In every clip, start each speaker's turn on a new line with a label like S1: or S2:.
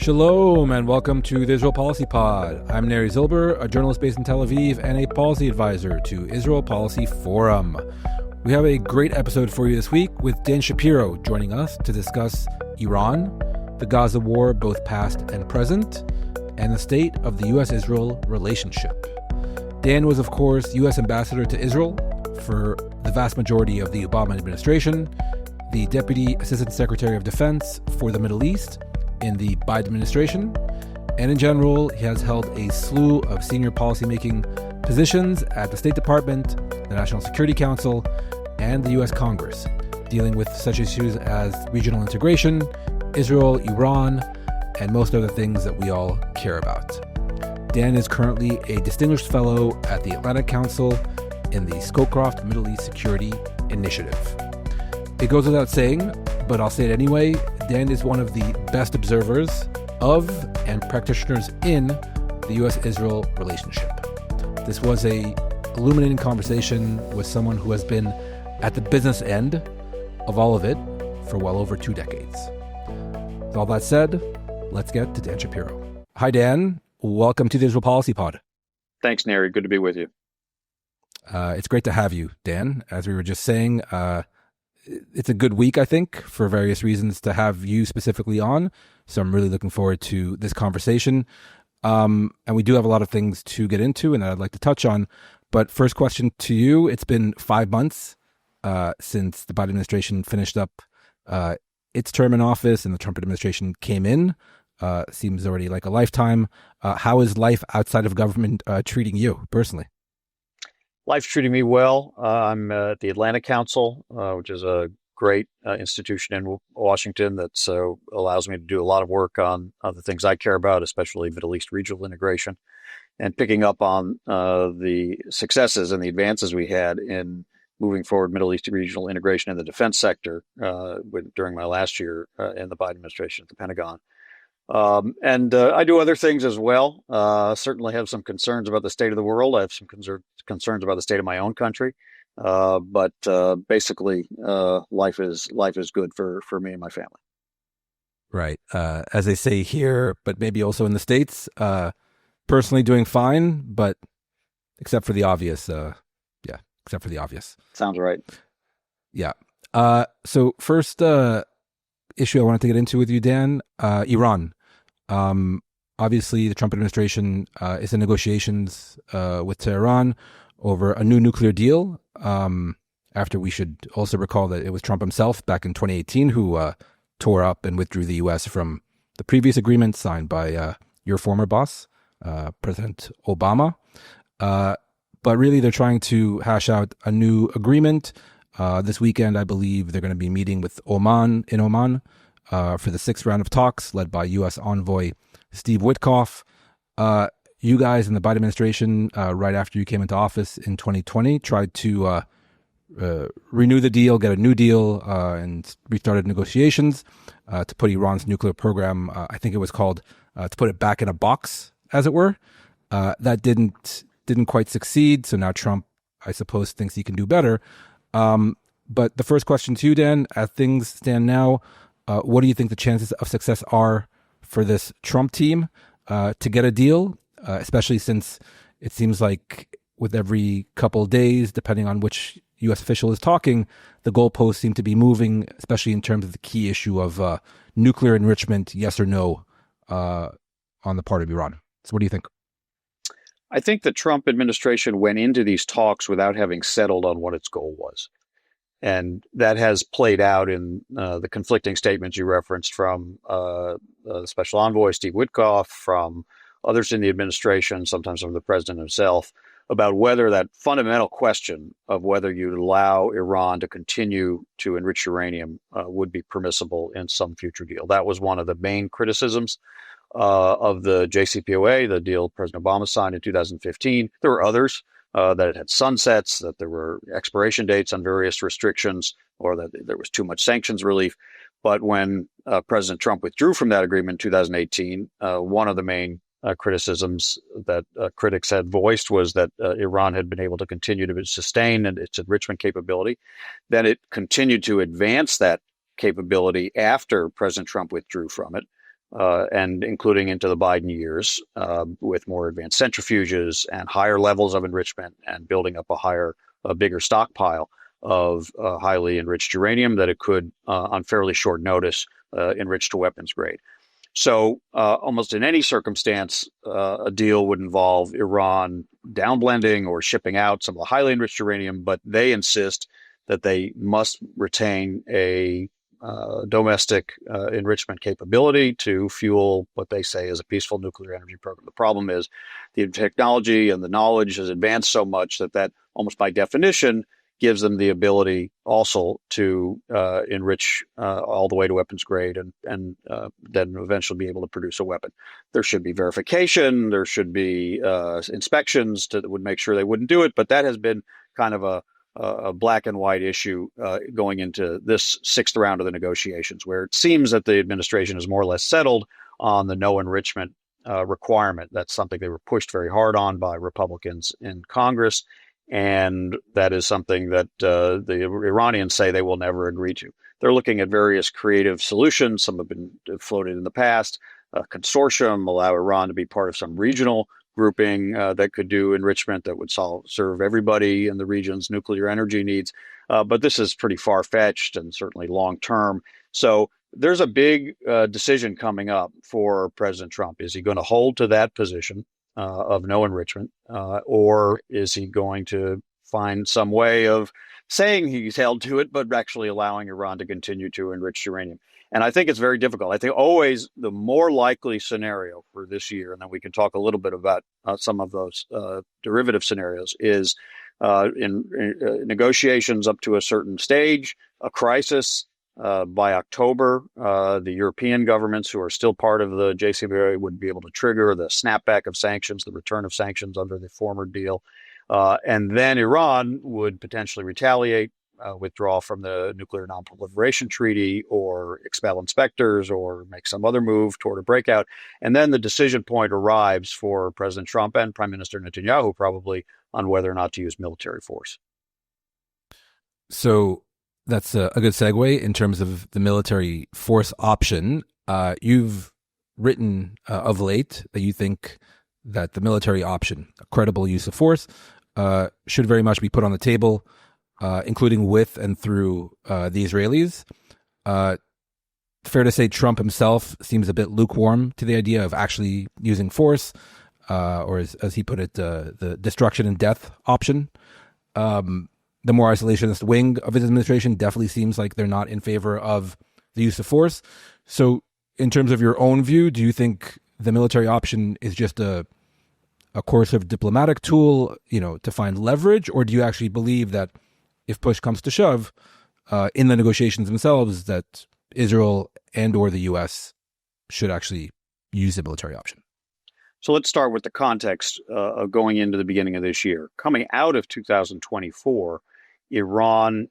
S1: Shalom and welcome to the Israel Policy Pod. I'm Neri Zilber, a journalist based in Tel Aviv and a policy advisor to Israel Policy Forum. We have a great episode for you this week with Dan Shapiro joining us to discuss Iran, the Gaza war, both past and present, and the state of the U.S. Israel relationship. Dan was, of course, U.S. ambassador to Israel for the vast majority of the Obama administration, the Deputy Assistant Secretary of Defense for the Middle East in the Biden administration, and in general, he has held a slew of senior policymaking positions at the State Department, the National Security Council, and the U.S. Congress, dealing with such issues as regional integration, Israel, Iran, and most other things that we all care about. Dan is currently a distinguished fellow at the Atlantic Council in the Scowcroft Middle East Security Initiative. It goes without saying, but I'll say it anyway, Dan is one of the best observers of and practitioners in the U.S. Israel relationship. This was a illuminating conversation with someone who has been at the business end of all of it for well over 2 decades. With all that said, let's get to Dan Shapiro. Hi, Dan. Welcome to the Israel Policy Pod.
S2: Thanks, Neri. Good to be with you.
S1: It's great to have you, Dan. As we were just saying, it's a good week, I think, for various reasons to have you specifically on. So I'm really looking forward to this conversation. And we do have a lot of things to get into and that I'd like to touch on. But first question to you, it's been 5 months since the Biden administration finished up its term in office and the Trump administration came in. Seems already like a lifetime. How is life outside of government treating you personally?
S2: Life's treating me well. I'm at the Atlantic Council, which is a great institution in Washington that allows me to do a lot of work on the things I care about, especially Middle East regional integration, and picking up on the successes and the advances we had in moving forward Middle East regional integration in the defense sector during my last year in the Biden administration at the Pentagon. And I do other things as well. Certainly have some concerns about the state of the world. I have some concerns about the state of my own country. But basically, life is good for me and my family.
S1: Right. As they say here, but maybe also in the States, personally doing fine, but except for the obvious. Except for the obvious.
S2: Sounds right.
S1: Yeah. So first issue I wanted to get into with you, Dan, Iran. Obviously, the Trump administration is in negotiations with Tehran over a new nuclear deal. After we should also recall that it was Trump himself back in 2018 who tore up and withdrew the U.S. from the previous agreement signed by your former boss, President Obama. But really, they're trying to hash out a new agreement. This weekend, I believe they're going to be meeting with Oman for the 6th round of talks led by U.S. envoy Steve Witkoff. You guys in the Biden administration, right after you came into office in 2020, tried to renew the deal, get a new deal, and restarted negotiations to put Iran's nuclear program, I think it was called, to put it back in a box, as it were. That didn't quite succeed, so now Trump, I suppose, thinks he can do better. But the first question to you, Dan, as things stand now, what do you think the chances of success are for this Trump team to get a deal, especially since it seems like with every couple of days, depending on which U.S. official is talking, the goalposts seem to be moving, especially in terms of the key issue of nuclear enrichment, yes or no, on the part of Iran. So what do you think?
S2: I think the Trump administration went into these talks without having settled on what its goal was. And that has played out in the conflicting statements you referenced from the special envoy, Steve Witkoff, from others in the administration, sometimes from the president himself, about whether that fundamental question of whether you allow Iran to continue to enrich uranium would be permissible in some future deal. That was one of the main criticisms of the JCPOA, the deal President Obama signed in 2015. There were others. That it had sunsets, that there were expiration dates on various restrictions, or that there was too much sanctions relief. But when President Trump withdrew from that agreement in 2018, one of the main criticisms that critics had voiced was that Iran had been able to continue to sustain its enrichment capability. Then it continued to advance that capability after President Trump withdrew from it. and including into the Biden years, with more advanced centrifuges and higher levels of enrichment and building up a bigger stockpile of highly enriched uranium that it could, on fairly short notice, enrich to weapons grade. So almost in any circumstance, a deal would involve Iran downblending or shipping out some of the highly enriched uranium, but they insist that they must retain a domestic enrichment capability to fuel what they say is a peaceful nuclear energy program. The problem is the technology and the knowledge has advanced so much that almost by definition gives them the ability also to enrich all the way to weapons grade and then eventually be able to produce a weapon. There should be verification. There should be inspections that would make sure they wouldn't do it. But that has been kind of a black and white issue going into this sixth round of the negotiations, where it seems that the administration is more or less settled on the no enrichment requirement. That's something they were pushed very hard on by Republicans in Congress. And that is something that the Iranians say they will never agree to. They're looking at various creative solutions. Some have been floated in the past. A consortium, allow Iran to be part of some regional grouping that could do enrichment that would serve everybody in the region's nuclear energy needs. But this is pretty far-fetched and certainly long-term. So there's a big decision coming up for President Trump. Is he going to hold to that position of no enrichment, or is he going to find some way of saying he's held to it, but actually allowing Iran to continue to enrich uranium? And I think it's very difficult. I think always the more likely scenario for this year, and then we can talk a little bit about some of those derivative scenarios, is in negotiations up to a certain stage, a crisis. By October, the European governments who are still part of the JCPOA would be able to trigger the snapback of sanctions, the return of sanctions under the former deal. And then Iran would potentially retaliate, withdraw from the Nuclear Non-Proliferation Treaty or expel inspectors or make some other move toward a breakout. And then the decision point arrives for President Trump and Prime Minister Netanyahu probably on whether or not to use military force.
S1: So that's a good segue in terms of the military force option. You've written of late that you think that the military option, a credible use of force, should very much be put on the table, including with and through the Israelis. Fair to say Trump himself seems a bit lukewarm to the idea of actually using force, or as he put it, the destruction and death option. The more isolationist wing of his administration definitely seems like they're not in favor of the use of force. So in terms of your own view, do you think the military option is just a coercive diplomatic tool, to find leverage? Or do you actually believe that if push comes to shove, in the negotiations themselves, that Israel and or the U.S. should actually use the military option?
S2: So let's start with the context of going into the beginning of this year. Coming out of 2024, Iran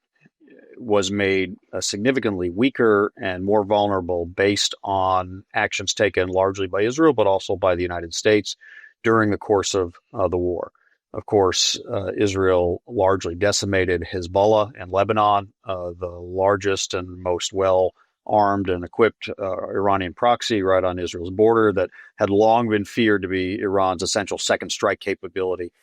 S2: was made significantly weaker and more vulnerable based on actions taken largely by Israel, but also by the United States during the course of the war. Of course, Israel largely decimated Hezbollah in Lebanon, the largest and most well-armed and equipped Iranian proxy right on Israel's border that had long been feared to be Iran's essential second strike capability.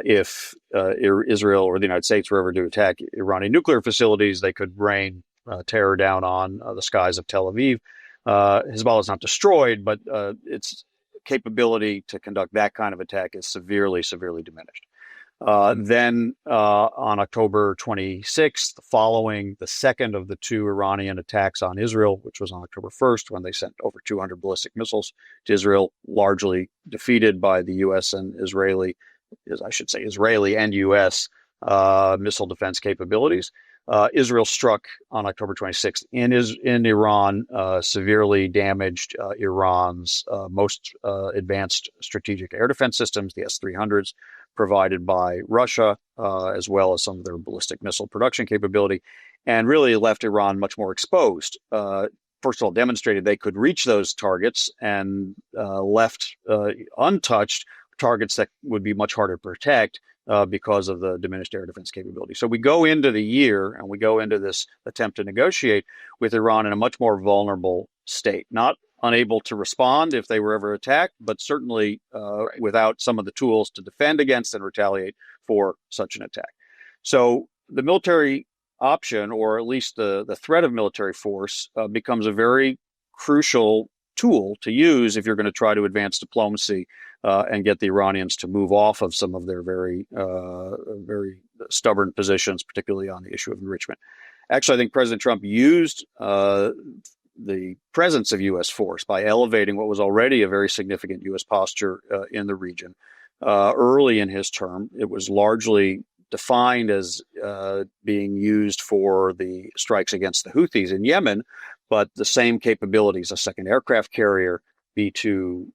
S2: If Israel or the United States were ever to attack Iranian nuclear facilities, they could rain terror down on the skies of Tel Aviv. Hezbollah is not destroyed, but its capability to conduct that kind of attack is severely, severely diminished. Then on October 26th, following the second of the two Iranian attacks on Israel, which was on October 1st, when they sent over 200 ballistic missiles to Israel, largely defeated by the U.S. and Israeli and U.S. Missile defense capabilities. Israel struck on October 26th in Iran, severely damaged Iran's most advanced strategic air defense systems, the S-300s, provided by Russia, as well as some of their ballistic missile production capability, and really left Iran much more exposed. First of all, demonstrated they could reach those targets and left untouched targets that would be much harder to protect because of the diminished air defense capability. So we go into the year and we go into this attempt to negotiate with Iran in a much more vulnerable state, not unable to respond if they were ever attacked, but certainly
S3: Right.
S2: without some of the tools to defend against and retaliate for such an attack. So the military option, or at least the threat of military force, becomes a very crucial tool to use if you're going to try to advance diplomacy and get the Iranians to move off of some of their very stubborn positions, particularly on the issue of enrichment. Actually, I think President Trump used the presence of U.S. force by elevating what was already a very significant U.S. posture in the region early in his term. It was largely defined as being used for the strikes against the Houthis in Yemen, but the same capabilities, a second aircraft carrier, B-2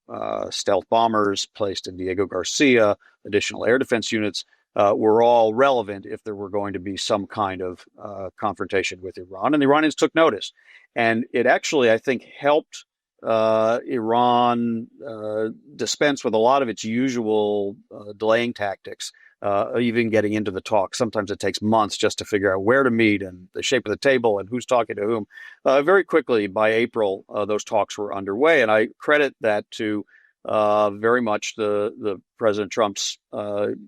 S2: stealth bombers placed in Diego Garcia, additional air defense units, were all relevant if there were going to be some kind of confrontation with Iran. And the Iranians took notice. And it actually, I think, helped Iran dispense with a lot of its usual delaying tactics, even getting into the talk. Sometimes it takes months just to figure out where to meet and the shape of the table and who's talking to whom. Very quickly, by April, those talks were underway. And I credit that to very much the President Trump's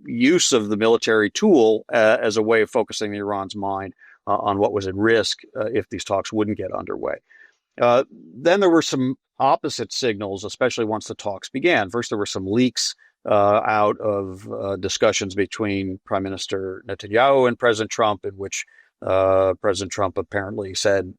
S2: use of the military tool as a way of focusing Iran's mind on what was at risk if these talks wouldn't get underway. Then there were some opposite signals, especially once the talks began. First, there were some leaks out of discussions between Prime Minister Netanyahu and President Trump, in which President Trump apparently said,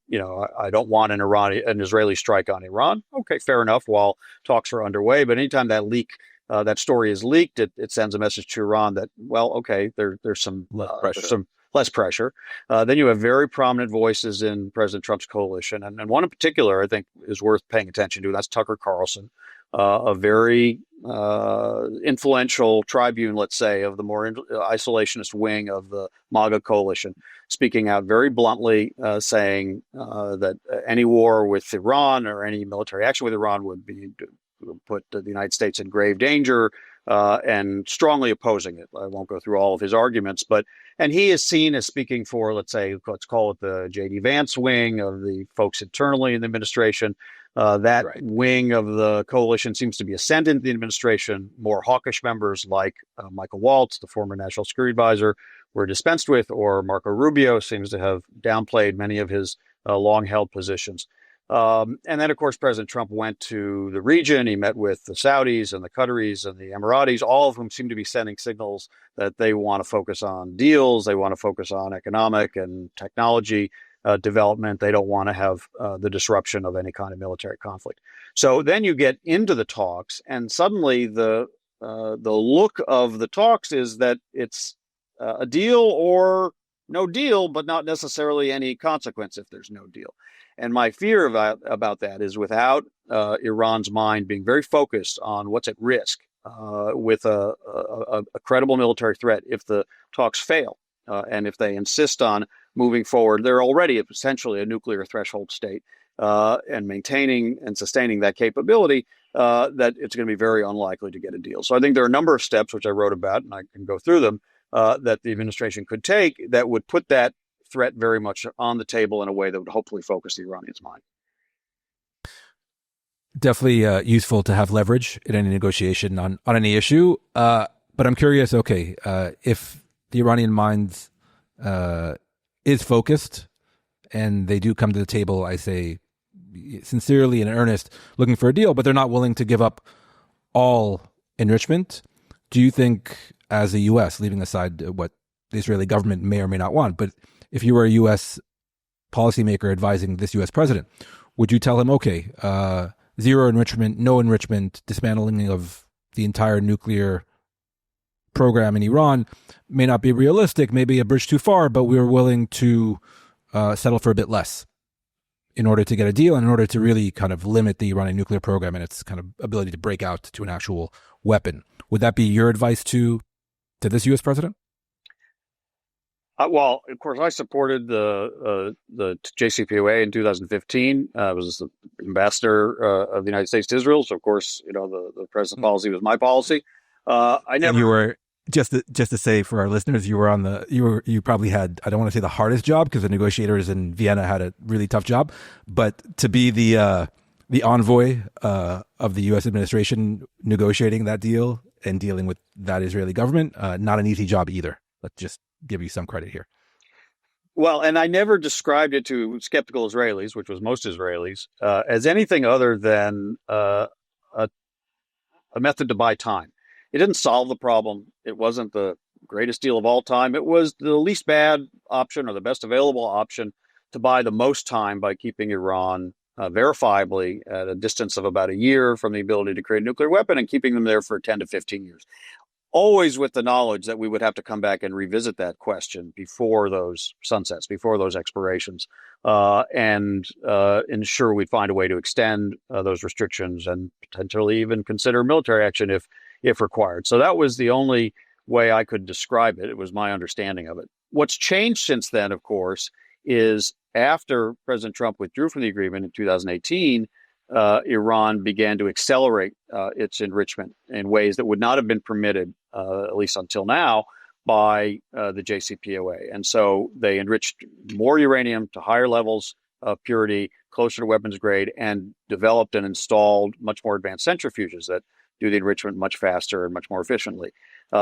S2: I don't want an Israeli strike on Iran. Okay, fair enough, while talks are underway. But anytime that story is leaked, it sends a message to Iran that, well, okay, there's some less pressure. Then you have very prominent voices in President Trump's coalition. And one in particular, I think, is worth paying attention to. That's Tucker Carlson, a very influential tribune, let's say, of the more isolationist wing of the MAGA coalition, speaking out very bluntly, saying that any war with Iran or any military action with Iran would put the United States in grave danger, and strongly opposing it. I won't go through all of his arguments, and he is seen as speaking for, let's call it the J.D. Vance wing of the folks internally in the administration. That right. Wing of the coalition seems to be ascendant in the administration. More hawkish members like Michael Waltz, the former national security advisor, were dispensed with, or Marco Rubio seems to have downplayed many of his long-held positions. And then, of course, President Trump went to the region. He met with the Saudis and the Qataris and the Emiratis, all of whom seem to be sending signals that they want to focus on deals. They want to focus on economic and technology development. They don't want to have the disruption of any kind of military conflict. So then you get into the talks, and suddenly the look of the talks is that it's a deal or no deal, but not necessarily any consequence if there's no deal. And my fear about that is, without Iran's mind being very focused on what's at risk with a credible military threat, if the talks fail and if they insist on moving forward, they're already essentially a nuclear threshold state, and maintaining and sustaining that capability, that it's going to be very unlikely to get a deal. So I think there are a number of steps, which I wrote about, and I can go through them, that the administration could take that would put that threat very much on the table in a way that would hopefully focus the Iranians' mind.
S1: Definitely useful to have leverage in any negotiation on any issue. But I'm curious, if the Iranian mind is focused and they do come to the table, I say sincerely and in earnest, looking for a deal, but they're not willing to give up all enrichment, do you think, as a U.S., leaving aside what the Israeli government may or may not want, but if you were a U.S. policymaker advising this U.S. president, would you tell him, zero enrichment, no enrichment, dismantling of the entire nuclear program in Iran may not be realistic, maybe a bridge too far, but we're willing to settle for a bit less in order to get a deal and in order to really kind of limit the Iranian nuclear program and its kind of ability to break out to an actual weapon? Would that be your advice to this U.S. president?
S2: Well, of course, I supported the JCPOA in 2015. I was the ambassador of the United States to Israel, so of course, the president's policy was my policy. I never.
S1: And you were just to say for our listeners, you probably had, I don't want to say the hardest job, because the negotiators in Vienna had a really tough job, but to be the the envoy of the U.S. administration negotiating that deal and dealing with that Israeli government. Not an easy job either. Let's just give you some credit here.
S2: Well, and I never described it to skeptical Israelis, which was most Israelis, as anything other than a, a method to buy time. It didn't solve the problem. It wasn't the greatest deal of all time. It was the least bad option or the best available option to buy the most time by keeping Iran verifiably at a distance of about a year from the ability to create a nuclear weapon and keeping them there for 10 to 15 years. Always with the knowledge that we would have to come back and revisit that question before those sunsets, before those expirations, and ensure we find a way to extend those restrictions and potentially even consider military action if required. So that was the only way I could describe it. It was my understanding of it. What's changed since then, of course, is after President Trump withdrew from the agreement in 2018, Iran began to accelerate its enrichment in ways that would not have been permitted, at least until now, by the JCPOA. And so they enriched more uranium to higher levels of purity, closer to weapons grade, and developed and installed much more advanced centrifuges that do the enrichment much faster and much more efficiently.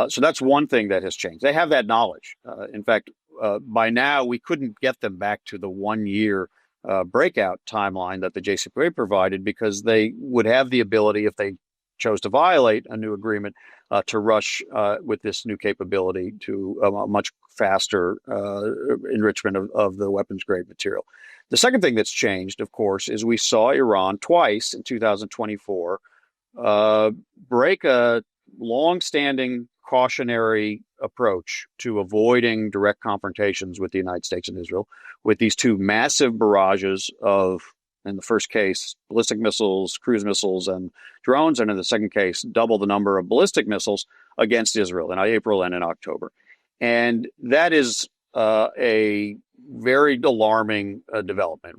S2: So that's one thing that has changed. They have that knowledge. In fact, by now, we couldn't get them back to the 1 year breakout timeline that the JCPOA provided, because they would have the ability, if they chose to violate a new agreement, to rush with this new capability to a much faster enrichment of the weapons grade material. The second thing that's changed, of course, is we saw Iran twice in 2024 break a long-standing cautionary approach to avoiding direct confrontations with the United States and Israel, with these two massive barrages of, in the first case, ballistic missiles, cruise missiles, and drones, and in the second case, double the number of ballistic missiles against Israel in April and in October. And that is a very alarming development.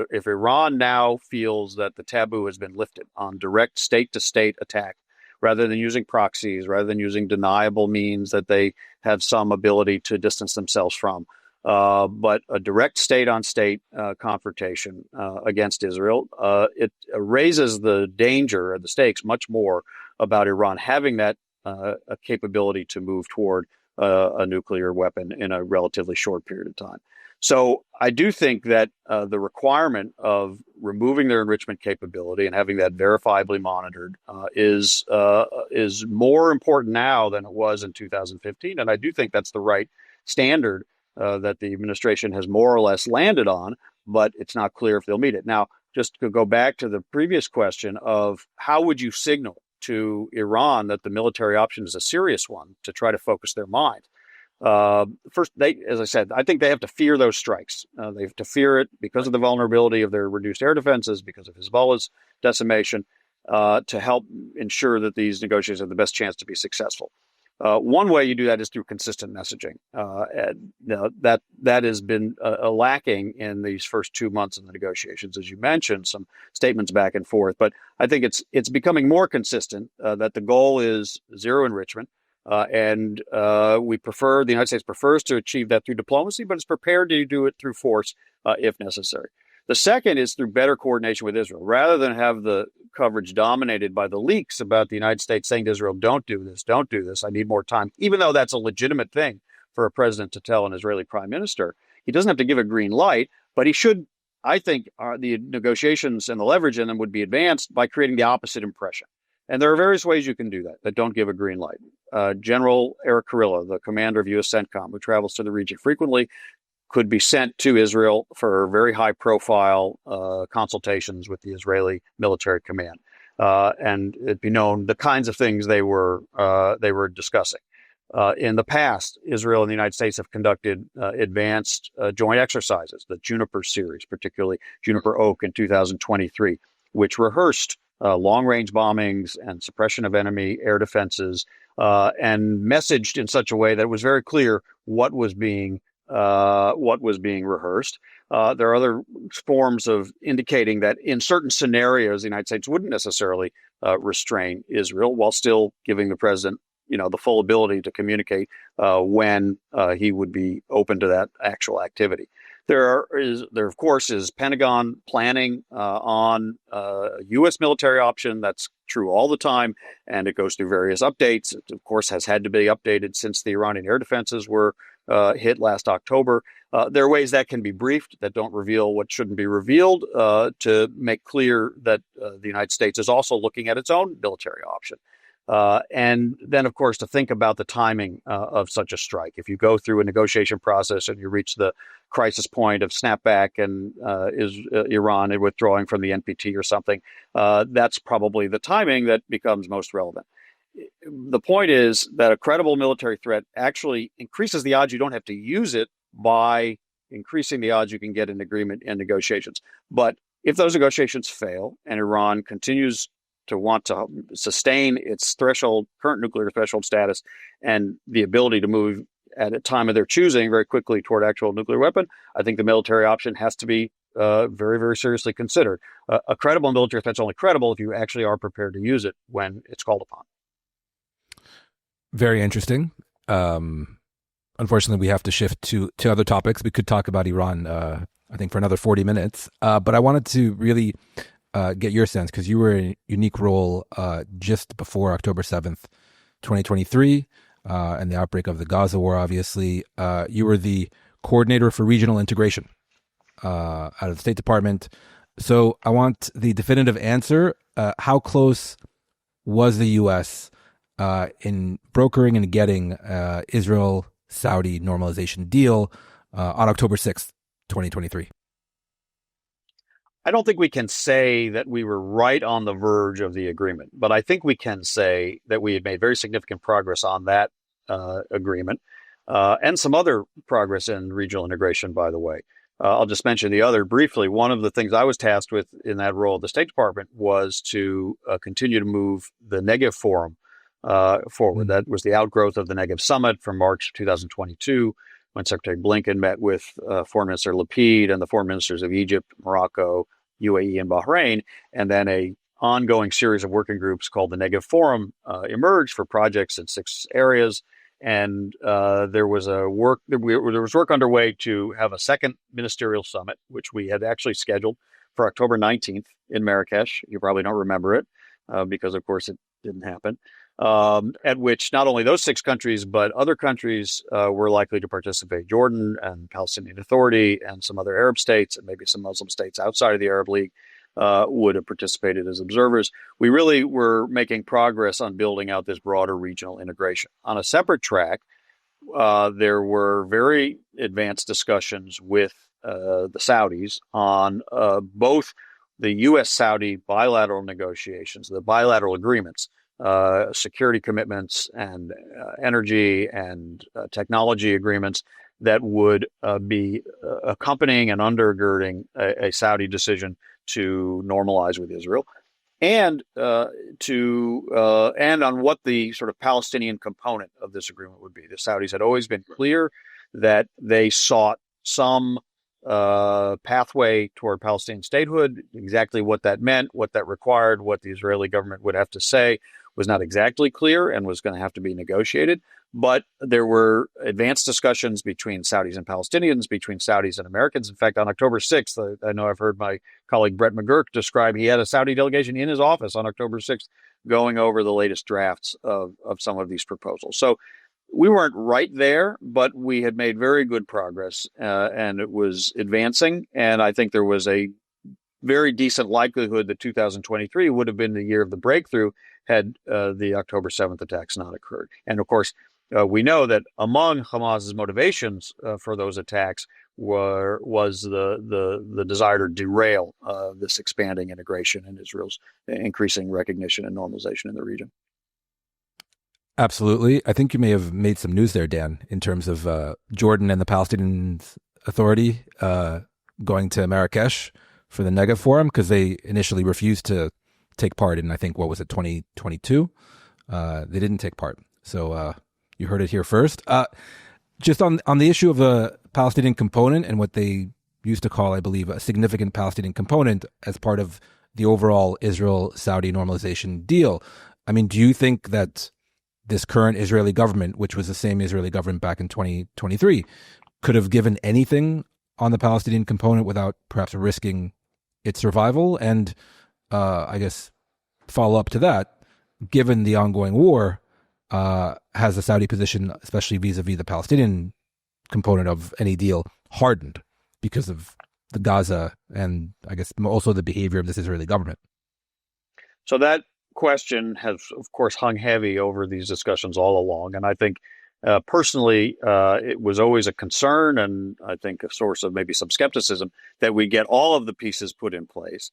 S2: If Iran now feels that the taboo has been lifted on direct state-to-state attack, rather than using proxies, rather than using deniable means that they have some ability to distance themselves from, but a direct state-on-state confrontation against Israel, it raises the danger and the stakes much more about Iran having that a capability to move toward a nuclear weapon in a relatively short period of time. So I do think that the requirement of removing their enrichment capability and having that verifiably monitored is more important now than it was in 2015. And I do think that's the right standard that the administration has more or less landed on, but it's not clear if they'll meet it. Now, just to go back to the previous question of how would you signal to Iran that the military option is a serious one to try to focus their mind? First, as I said, I think they have to fear those strikes. They have to fear it because of the vulnerability of their reduced air defenses, because of Hezbollah's decimation, to help ensure that these negotiations have the best chance to be successful. One way you do that is through consistent messaging. And, that has been lacking in these first 2 months of the negotiations, as you mentioned, some statements back and forth. But I think it's becoming more consistent that the goal is zero enrichment. And the United States prefers to achieve that through diplomacy, but it's prepared to do it through force if necessary. The second is through better coordination with Israel. Rather than have the coverage dominated by the leaks about the United States saying to Israel, don't do this, I need more time, even though that's a legitimate thing for a president to tell an Israeli prime minister. He doesn't have to give a green light, but he should, I think, the negotiations and the leverage in them would be advanced by creating the opposite impression. And there are various ways you can do that don't give a green light. General Eric Kurilla, the commander of U.S. CENTCOM, who travels to the region frequently, could be sent to Israel for very high-profile consultations with the Israeli military command, and it'd be known the kinds of things they were discussing. In the past, Israel and the United States have conducted advanced joint exercises, the Juniper series, particularly Juniper Oak in 2023, which rehearsed long-range bombings and suppression of enemy air defenses, and messaged in such a way that it was very clear what was being rehearsed. There are other forms of indicating that in certain scenarios, the United States wouldn't necessarily restrain Israel, while still giving the president, the full ability to communicate when he would be open to that actual activity. There of course is Pentagon planning on a U.S. military option. That's true all the time, and it goes through various updates. It, of course, has had to be updated since the Iranian air defenses were hit last October. There are ways that can be briefed that don't reveal what shouldn't be revealed to make clear that the United States is also looking at its own military option. And then, of course, to think about the timing of such a strike. If you go through a negotiation process and you reach the crisis point of snapback and is Iran withdrawing from the NPT or something, that's probably the timing that becomes most relevant. The point is that a credible military threat actually increases the odds you don't have to use it by increasing the odds you can get an agreement in negotiations. But if those negotiations fail and Iran continues to want to sustain its current nuclear threshold status and the ability to move at a time of their choosing very quickly toward actual nuclear weapon, I think the military option has to be very, very seriously considered. A credible military threat is only credible if you actually are prepared to use it when it's called upon.
S1: Very interesting. Unfortunately, we have to shift to other topics. We could talk about Iran, I think, for another 40 minutes. But I wanted to really get your sense, because you were in a unique role just before October 7th, 2023, and the outbreak of the Gaza war, obviously. You were the coordinator for regional integration out of the State Department. So I want the definitive answer. How close was the U.S. In brokering and getting Israel-Saudi normalization deal on October 6th, 2023?
S2: I don't think we can say that we were right on the verge of the agreement, but I think we can say that we had made very significant progress on that agreement and some other progress in regional integration, by the way. I'll just mention the other briefly. One of the things I was tasked with in that role at the State Department was to continue to move the Negev Forum forward. That was the outgrowth of the Negev Summit from March 2022, when Secretary Blinken met with Foreign Minister Lapid and the foreign ministers of Egypt, Morocco, UAE, and Bahrain, and then a ongoing series of working groups called the Negev Forum emerged for projects in 6 areas. And there was work underway to have a second ministerial summit, which we had actually scheduled for October 19th in Marrakesh. You probably don't remember it because, of course, it didn't happen. At which not only those 6 countries, but other countries were likely to participate. Jordan and Palestinian Authority and some other Arab states and maybe some Muslim states outside of the Arab League would have participated as observers. We really were making progress on building out this broader regional integration. On a separate track, there were very advanced discussions with the Saudis on both the U.S.-Saudi bilateral negotiations, the bilateral agreements, security commitments and energy and technology agreements that would be accompanying and undergirding a Saudi decision to normalize with Israel, and and on what the sort of Palestinian component of this agreement would be. The Saudis had always been clear that they sought some pathway toward Palestinian statehood. Exactly what that meant, what that required, what the Israeli government would have to say was not exactly clear and was going to have to be negotiated. But there were advanced discussions between Saudis and Palestinians, between Saudis and Americans. In fact, on October 6th, I know I've heard my colleague Brett McGurk describe he had a Saudi delegation in his office on October 6th going over the latest drafts of some of these proposals. So we weren't right there, but we had made very good progress and it was advancing. And I think there was a very decent likelihood that 2023 would have been the year of the breakthrough had the October 7th attacks not occurred. And of course, we know that among Hamas's motivations for those attacks was the desire to derail this expanding integration and Israel's increasing recognition and normalization in the region.
S1: Absolutely. I think you may have made some news there, Dan, in terms of Jordan and the Palestinian Authority going to Marrakesh for the Negev Forum, because they initially refused to take part in, I think, what was it, 2022? They didn't take part. So you heard it here first. Just on the issue of a Palestinian component and what they used to call, I believe, a significant Palestinian component as part of the overall Israel-Saudi normalization deal. I mean, do you think that this current Israeli government, which was the same Israeli government back in 2023, could have given anything on the Palestinian component without perhaps risking its survival? And I guess follow up to that, given the ongoing war, has the Saudi position, especially vis-a-vis the Palestinian component of any deal, hardened because of the Gaza and I guess also the behavior of this Israeli government?
S2: So that question has, of course, hung heavy over these discussions all along. And I think personally, it was always a concern and I think a source of maybe some skepticism that we get all of the pieces put in place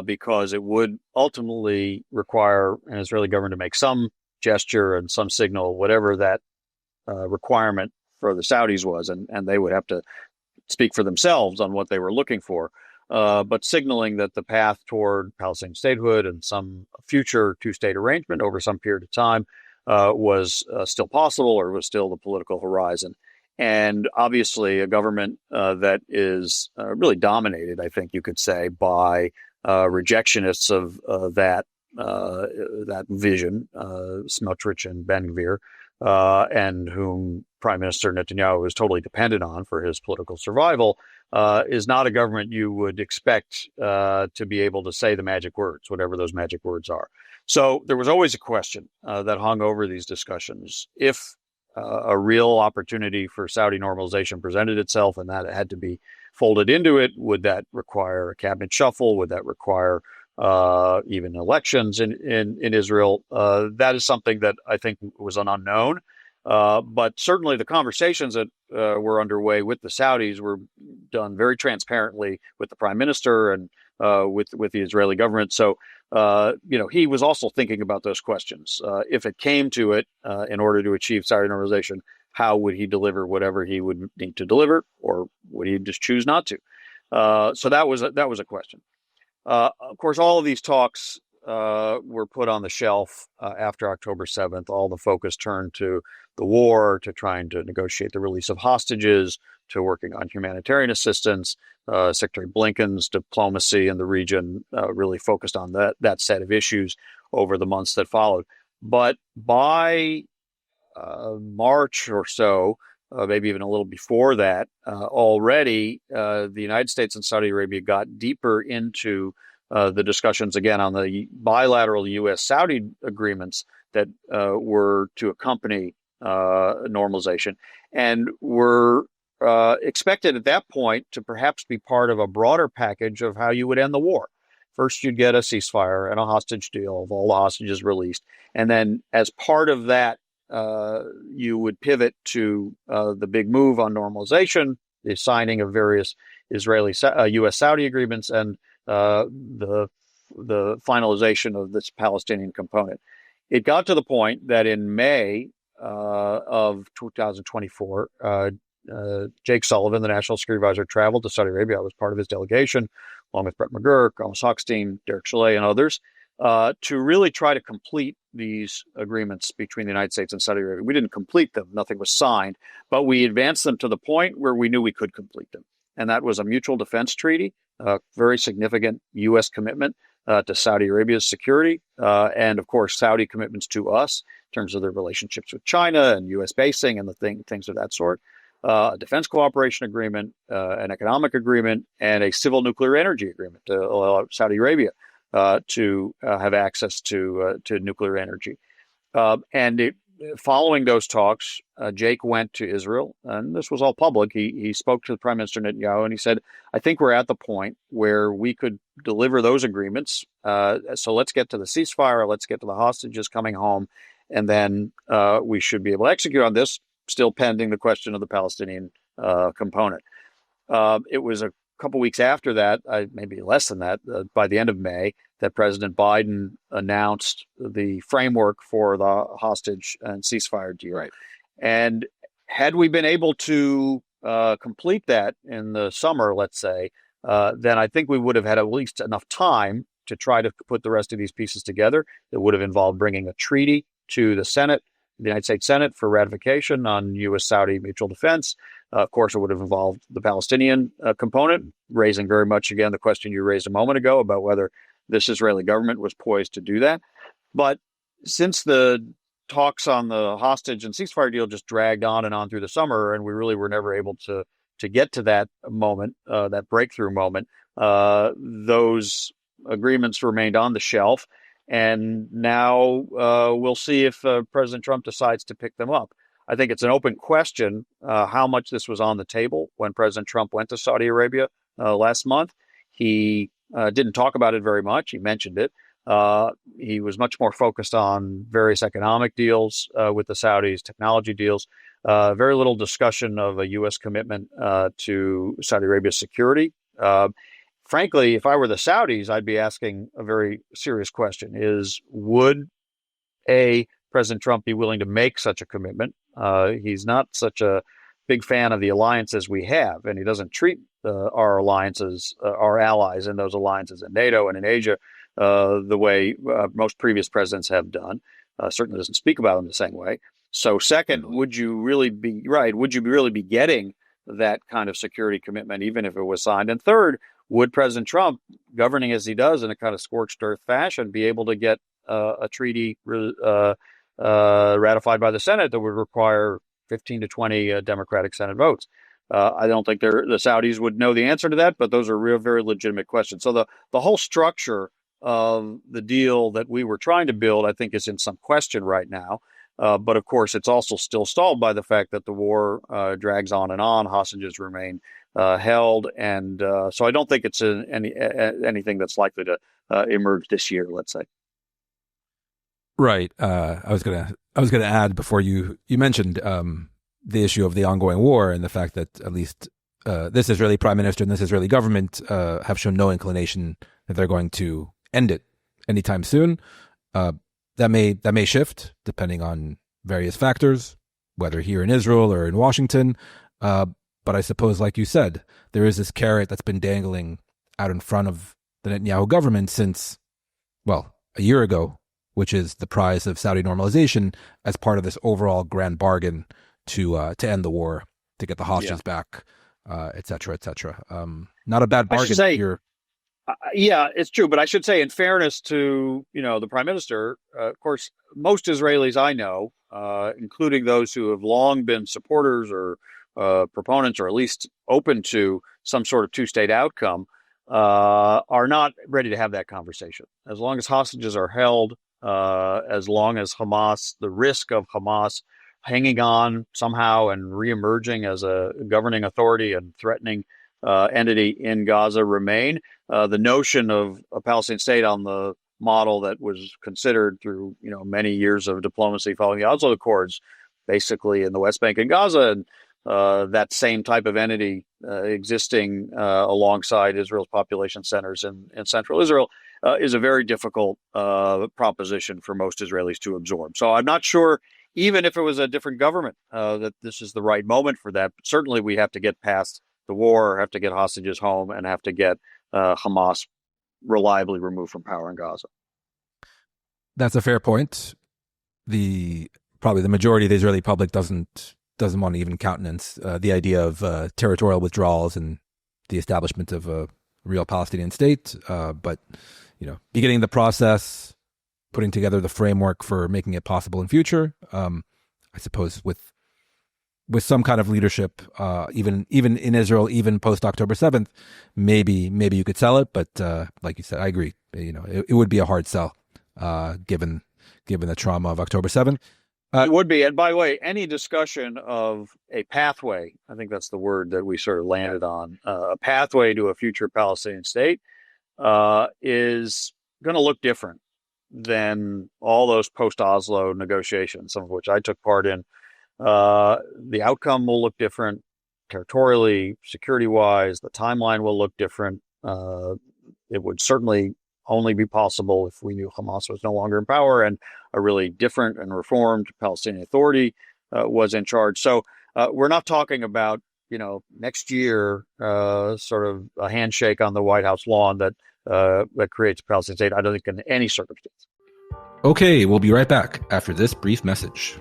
S2: because it would ultimately require an Israeli government to make some gesture and some signal, whatever that requirement for the Saudis was. And they would have to speak for themselves on what they were looking for. But signaling that the path toward Palestinian statehood and some future two-state arrangement over some period of time was still possible or was still the political horizon. And obviously a government that is really dominated, I think you could say, by rejectionists of that vision, Smotrich and Ben-Gvir, and whom Prime Minister Netanyahu is totally dependent on for his political survival, is not a government you would expect to be able to say the magic words, whatever those magic words are. So there was always a question that hung over these discussions. If a real opportunity for Saudi normalization presented itself and that it had to be folded into it, would that require a cabinet shuffle? Would that require even elections in Israel? That is something that I think was an unknown. But certainly the conversations that were underway with the Saudis were done very transparently with the prime minister and with the Israeli government. So, he was also thinking about those questions. If it came to it, in order to achieve Saudi normalization, how would he deliver whatever he would need to deliver, or would he just choose not to? So that was a question. Of course, all of these talks were put on the shelf after October 7th. All the focus turned to the war, to trying to negotiate the release of hostages, to working on humanitarian assistance. Secretary Blinken's diplomacy in the region really focused on that set of issues over the months that followed. But by March or so, maybe even a little before that, already the United States and Saudi Arabia got deeper into the discussions again on the bilateral U.S. Saudi agreements that were to accompany normalization, and were expected at that point to perhaps be part of a broader package of how you would end the war. First, you'd get a ceasefire and a hostage deal of all the hostages released, and then as part of that, you would pivot to the big move on normalization, the signing of various Israeli U.S. Saudi agreements, and the finalization of this Palestinian component. It got to the point that in May of 2024, Jake Sullivan, the National Security Advisor, traveled to Saudi Arabia. I was part of his delegation, along with Brett McGurk, Amos Hochstein, Derek Chollet, and others, to really try to complete these agreements between the United States and Saudi Arabia. We didn't complete them. Nothing was signed, but we advanced them to the point where we knew we could complete them. And that was a mutual defense treaty, a very significant U.S. commitment to Saudi Arabia's security, and of course, Saudi commitments to us in terms of their relationships with China and U.S. basing and things of that sort. A defense cooperation agreement, an economic agreement, and a civil nuclear energy agreement to allow Saudi Arabia to have access to nuclear energy. Following those talks, Jake went to Israel, and this was all public. He spoke to the Prime Minister Netanyahu, and he said, I think we're at the point where we could deliver those agreements. So let's get to the ceasefire, let's get to the hostages coming home, and then we should be able to execute on this, still pending the question of the Palestinian component. It was a couple weeks after that, maybe less than that, by the end of May, that President Biden announced the framework for the hostage and ceasefire deal.
S1: Right.
S2: And had we been able to complete that in the summer, let's say, then I think we would have had at least enough time to try to put the rest of these pieces together. It would have involved bringing a treaty to the Senate, the United States Senate, for ratification on U.S.-Saudi mutual defense. Of course, it would have involved the Palestinian component, raising very much, again, the question you raised a moment ago about whether this Israeli government was poised to do that. But since the talks on the hostage and ceasefire deal just dragged on and on through the summer, and we really were never able to to get to that moment, that breakthrough moment, those agreements remained on the shelf. And now we'll see if President Trump decides to pick them up. I think it's an open question how much this was on the table when President Trump went to Saudi Arabia last month. He didn't talk about it very much. He mentioned it. He was much more focused on various economic deals with the Saudis, technology deals. Very little discussion of a U.S. commitment to Saudi Arabia's security. Frankly, if I were the Saudis, I'd be asking a very serious question: would President Trump be willing to make such a commitment? He's not such a big fan of the alliances we have, and he doesn't treat our alliances, our allies in those alliances in NATO and in Asia the way most previous presidents have done. Certainly doesn't speak about them the same way. So second, would you really be getting that kind of security commitment, even if it was signed? And third, would President Trump, governing as he does in a kind of scorched earth fashion, be able to get a treaty ratified by the Senate that would require 15 to 20 Democratic Senate votes? I don't think the Saudis would know the answer to that, but those are very legitimate questions. So the whole structure of the deal that we were trying to build, I think, is in some question right now. But of course, it's also still stalled by the fact that the war drags on and on. Hostages remain held, and so I don't think it's anything that's likely to emerge this year, let's say.
S1: Right. I was gonna add before you mentioned the issue of the ongoing war and the fact that at least this Israeli prime minister and this Israeli government have shown no inclination that they're going to end it anytime soon. That may shift depending on various factors, whether here in Israel or in Washington. But I suppose, like you said, there is this carrot that's been dangling out in front of the Netanyahu government since, well, a year ago, which is the prize of Saudi normalization as part of this overall grand bargain to end the war, to get the hostages back, et cetera, et cetera. Not a bad bargain here.
S2: Yeah, it's true. But I should say, in fairness to, the prime minister, of course, most Israelis I know, including those who have long been supporters or proponents, or at least open to some sort of two-state outcome, are not ready to have that conversation. As long as hostages are held, as long as the risk of Hamas hanging on somehow and reemerging as a governing authority and threatening entity in Gaza remain, the notion of a Palestinian state on the model that was considered through many years of diplomacy following the Oslo Accords, basically in the West Bank and Gaza, and that same type of entity existing alongside Israel's population centers in central Israel is a very difficult proposition for most Israelis to absorb. So I'm not sure, even if it was a different government, that this is the right moment for that. But certainly we have to get past the war, have to get hostages home, and have to get Hamas reliably removed from power in Gaza.
S1: That's a fair point. Probably the majority of the Israeli public doesn't want to even countenance the idea of territorial withdrawals and the establishment of a real Palestinian state. But beginning the process, putting together the framework for making it possible in future, I suppose with some kind of leadership, even in Israel, even post October 7th, maybe you could sell it. But like you said, I agree. It would be a hard sell, given the trauma of October 7th.
S2: It would be. And by the way, any discussion of a pathway, I think that's the word that we sort of landed on, a pathway to a future Palestinian state is going to look different than all those post-Oslo negotiations, some of which I took part in. The outcome will look different territorially, security-wise. The timeline will look different. It would certainly only be possible if we knew Hamas was no longer in power and a really different and reformed Palestinian Authority was in charge. So we're not talking about, next year, sort of a handshake on the White House lawn that creates a Palestinian state. I don't think in any circumstance.
S1: Okay, we'll be right back after this brief message.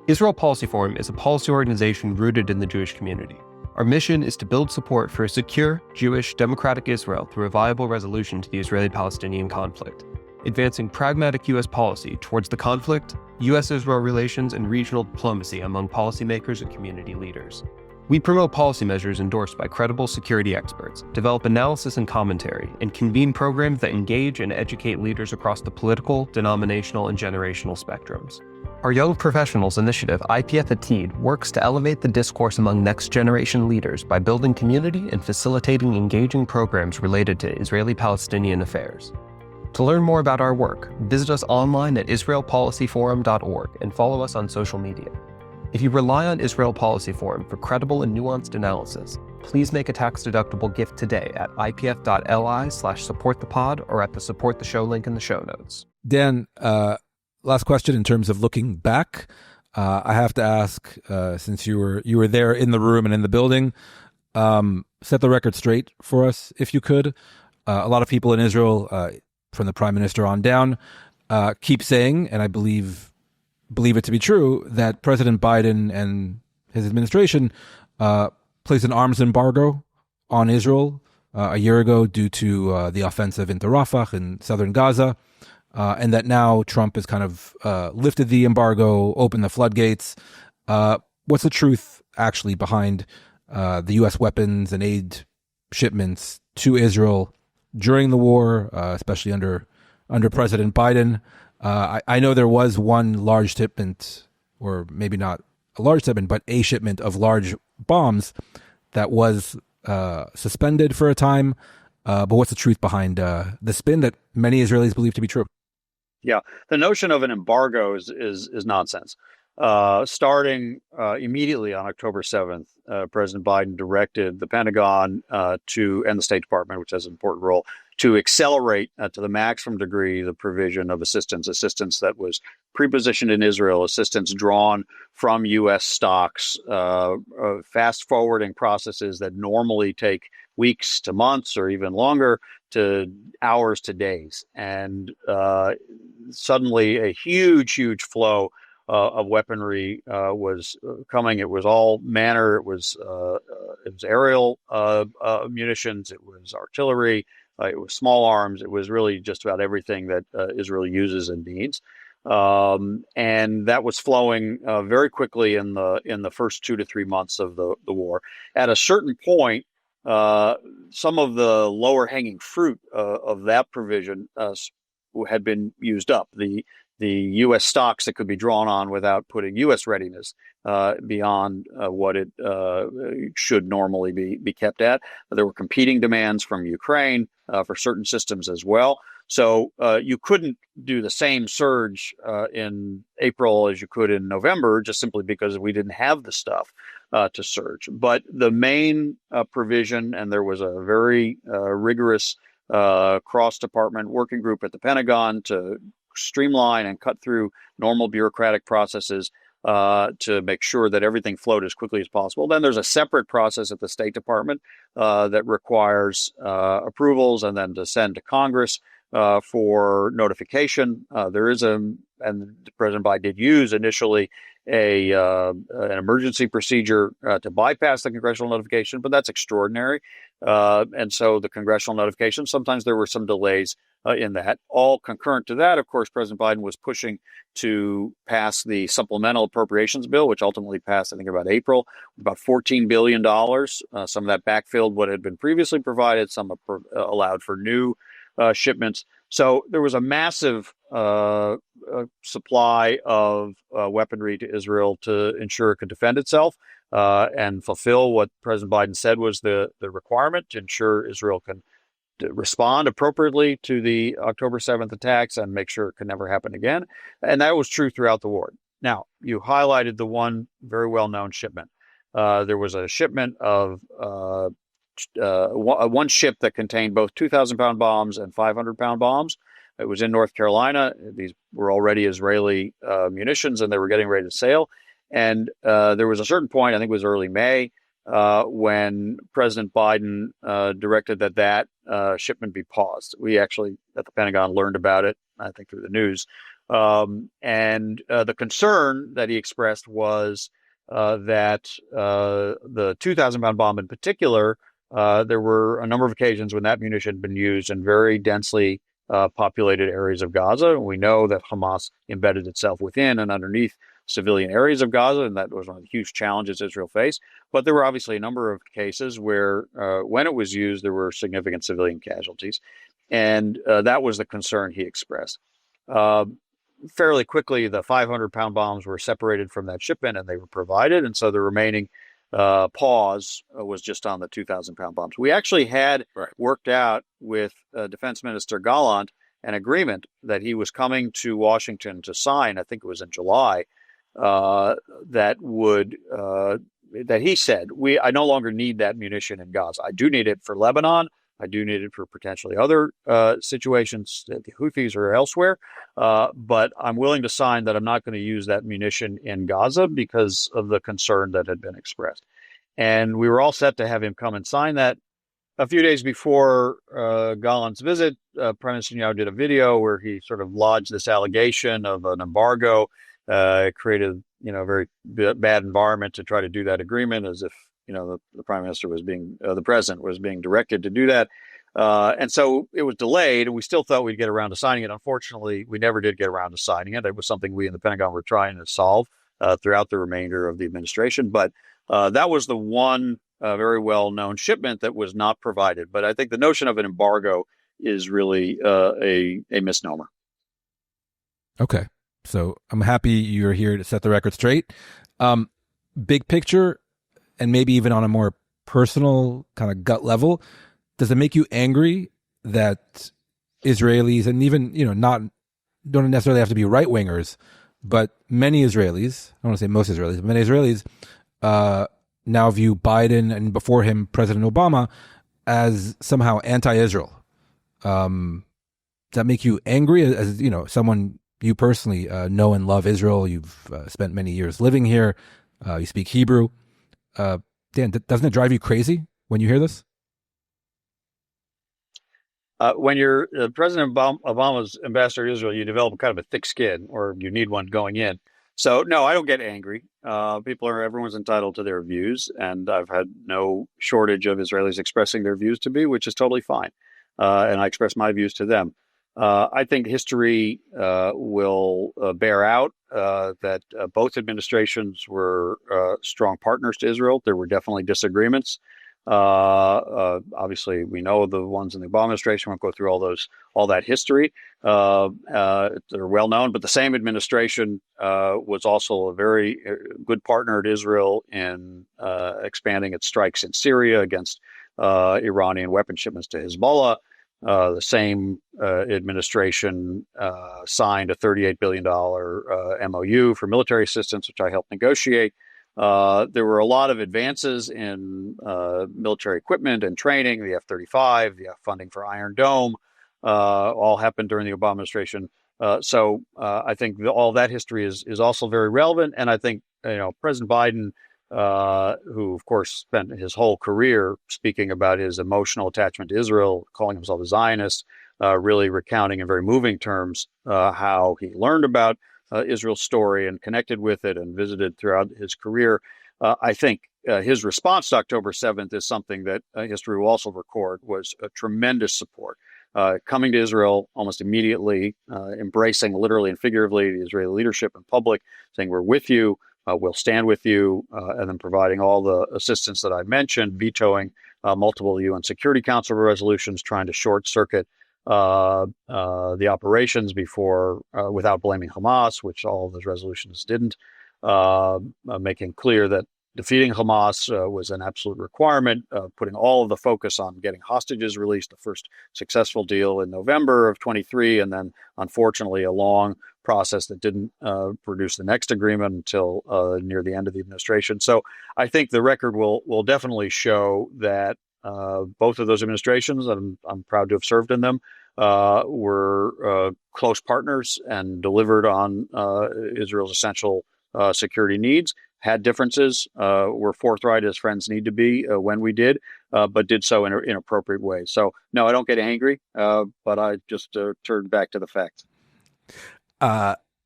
S3: Israel Policy Forum is a policy organization rooted in the Jewish community. Our mission is to build support for a secure, Jewish, democratic Israel through a viable resolution to the Israeli-Palestinian conflict, advancing pragmatic U.S. policy towards the conflict, U.S.-Israel relations, and regional diplomacy among policymakers and community leaders. We promote policy measures endorsed by credible security experts, develop analysis and commentary, and convene programs that engage and educate leaders across the political, denominational, and generational spectrums. Our Young Professionals initiative, IPF at TEED, works to elevate the discourse among next-generation leaders by building community and facilitating engaging programs related to Israeli-Palestinian affairs. To learn more about our work, visit us online at israelpolicyforum.org and follow us on social media. If you rely on Israel Policy Forum for credible and nuanced analysis, please make a tax-deductible gift today at ipf.li/supportthepod or at the Support the Show link in the show notes.
S1: Dan, last question in terms of looking back. I have to ask, since you were there in the room and in the building, set the record straight for us, if you could. A lot of people in Israel, from the prime minister on down, keep saying, and I believe it to be true, that President Biden and his administration placed an arms embargo on Israel a year ago due to the offensive into Rafah in southern Gaza, and that now Trump has kind of lifted the embargo, opened the floodgates. What's the truth actually behind the U.S. weapons and aid shipments to Israel during the war, especially under President Biden? I know there was one large shipment, or maybe not a large shipment, but a shipment of large bombs that was suspended for a time. But what's the truth behind the spin that many Israelis believe to be true?
S2: Yeah, the notion of an embargo is nonsense. Starting immediately on October 7th, President Biden directed the Pentagon and the State Department, which has an important role, to accelerate to the maximum degree the provision of assistance that was prepositioned in Israel, assistance drawn from U.S. stocks, fast-forwarding processes that normally take weeks to months or even longer to hours to days. And suddenly a huge flow of weaponry was coming. It was all manner. It was aerial munitions. It was artillery. It was small arms. It was really just about everything that Israel uses and needs. And that was flowing very quickly in the first 2 to 3 months of the war. At a certain point, some of the lower hanging fruit of that provision had been used up. The U.S. stocks that could be drawn on without putting U.S. readiness beyond what it should normally be kept at. There were competing demands from Ukraine for certain systems as well. So you couldn't do the same surge in April as you could in November, just simply because we didn't have the stuff to surge. But the main provision, and there was a very rigorous cross-department working group at the Pentagon to streamline and cut through normal bureaucratic processes to make sure that everything flowed as quickly as possible. Then there's a separate process at the State Department that requires approvals and then to send to Congress for notification. And President Biden did use initially an emergency procedure to bypass the congressional notification, but that's extraordinary. And so the congressional notification, sometimes there were some delays in that. All concurrent to that, of course, President Biden was pushing to pass the supplemental appropriations bill, which ultimately passed, I think, about April, about $14 billion. Some of that backfilled what had been previously provided, some allowed for new shipments. So there was a massive supply of weaponry to Israel to ensure it could defend itself and fulfill what President Biden said was the requirement to ensure Israel can respond appropriately to the October 7th attacks and make sure it could never happen again. And that was true throughout the war. Now, you highlighted the one very well-known shipment. There was a shipment of one ship that contained both 2,000-pound bombs and 500-pound bombs. It was in North Carolina. These were already Israeli munitions, and they were getting ready to sail. And there was a certain point, I think it was early May, when President Biden directed that shipment be paused. We actually, at the Pentagon, learned about it, I think, through the news. And the concern that he expressed was that the 2,000-pound bomb in particular, there were a number of occasions when that munition had been used in very densely populated areas of Gaza. We know that Hamas embedded itself within and underneath civilian areas of Gaza, and that was one of the huge challenges Israel faced. But there were obviously a number of cases where, when it was used, there were significant civilian casualties, and that was the concern he expressed. Fairly quickly, the 500-pound bombs were separated from that shipment, and they were provided, and so the remaining pause was just on the 2,000-pound bombs. We actually had worked out with Defense Minister Gallant an agreement that he was coming to Washington to sign. I think it was in July. That he said, I no longer need that munition in Gaza. I do need it for Lebanon. I do need it for potentially other situations, the Houthis or elsewhere. But I'm willing to sign that I'm not going to use that munition in Gaza because of the concern that had been expressed. And we were all set to have him come and sign that. A few days before Gallant's visit, Prime Minister Netanyahu did a video where he sort of lodged this allegation of an embargo. It created, a very bad environment to try to do that agreement, as if the prime minister was the president was being directed to do that. And so it was delayed, and we still thought we'd get around to signing it. Unfortunately, we never did get around to signing it. It was something we in the Pentagon were trying to solve throughout the remainder of the administration. But that was the one very well-known shipment that was not provided. But I think the notion of an embargo is really a misnomer.
S1: Okay. So I'm happy you're here to set the record straight. Big picture, and maybe even on a more personal kind of gut level, does it make you angry that Israelis, and even, don't necessarily have to be right-wingers, but many Israelis, I don't want to say most Israelis, but many Israelis now view Biden and before him President Obama as somehow anti-Israel? Does that make you angry as someone you personally know and love Israel? You've spent many years living here. You speak Hebrew. Dan, doesn't it drive you crazy when you hear this?
S2: When you're President Obama's ambassador to Israel, you develop kind of a thick skin, or you need one going in. So, no, I don't get angry. Everyone's entitled to their views, and I've had no shortage of Israelis expressing their views to me, which is totally fine. And I express my views to them. I think history will bear out that both administrations were strong partners to Israel. There were definitely disagreements. Obviously, we know the ones in the Obama administration. Won't go through all that history. They're well known, but the same administration was also a very good partner to Israel in expanding its strikes in Syria against Iranian weapon shipments to Hezbollah. The same administration signed a $38 billion MOU for military assistance, which I helped negotiate. There were a lot of advances in military equipment and training, the F-35, the funding for Iron Dome, all happened during the Obama administration. So I think all that history is also very relevant. And I think, President Biden, who, of course, spent his whole career speaking about his emotional attachment to Israel, calling himself a Zionist, really recounting in very moving terms how he learned about Israel's story and connected with it and visited throughout his career. I think his response to October 7th is something that history will also record, was a tremendous support. Coming to Israel almost immediately, embracing literally and figuratively the Israeli leadership in public, saying, we're with you, we'll stand with you, and then providing all the assistance that I mentioned, vetoing multiple UN Security Council resolutions, trying to short circuit the operations before, without blaming Hamas, which all of those resolutions didn't, making clear that defeating Hamas was an absolute requirement, putting all of the focus on getting hostages released, the first successful deal in November of 23, and then, unfortunately, a long process that didn't produce the next agreement until near the end of the administration. So I think the record will definitely show that both of those administrations, and I'm proud to have served in them, were close partners and delivered on Israel's essential security needs, had differences, were forthright as friends need to be when we did, but did so in appropriate ways. So, no, I don't get angry, but I just turned back to the facts.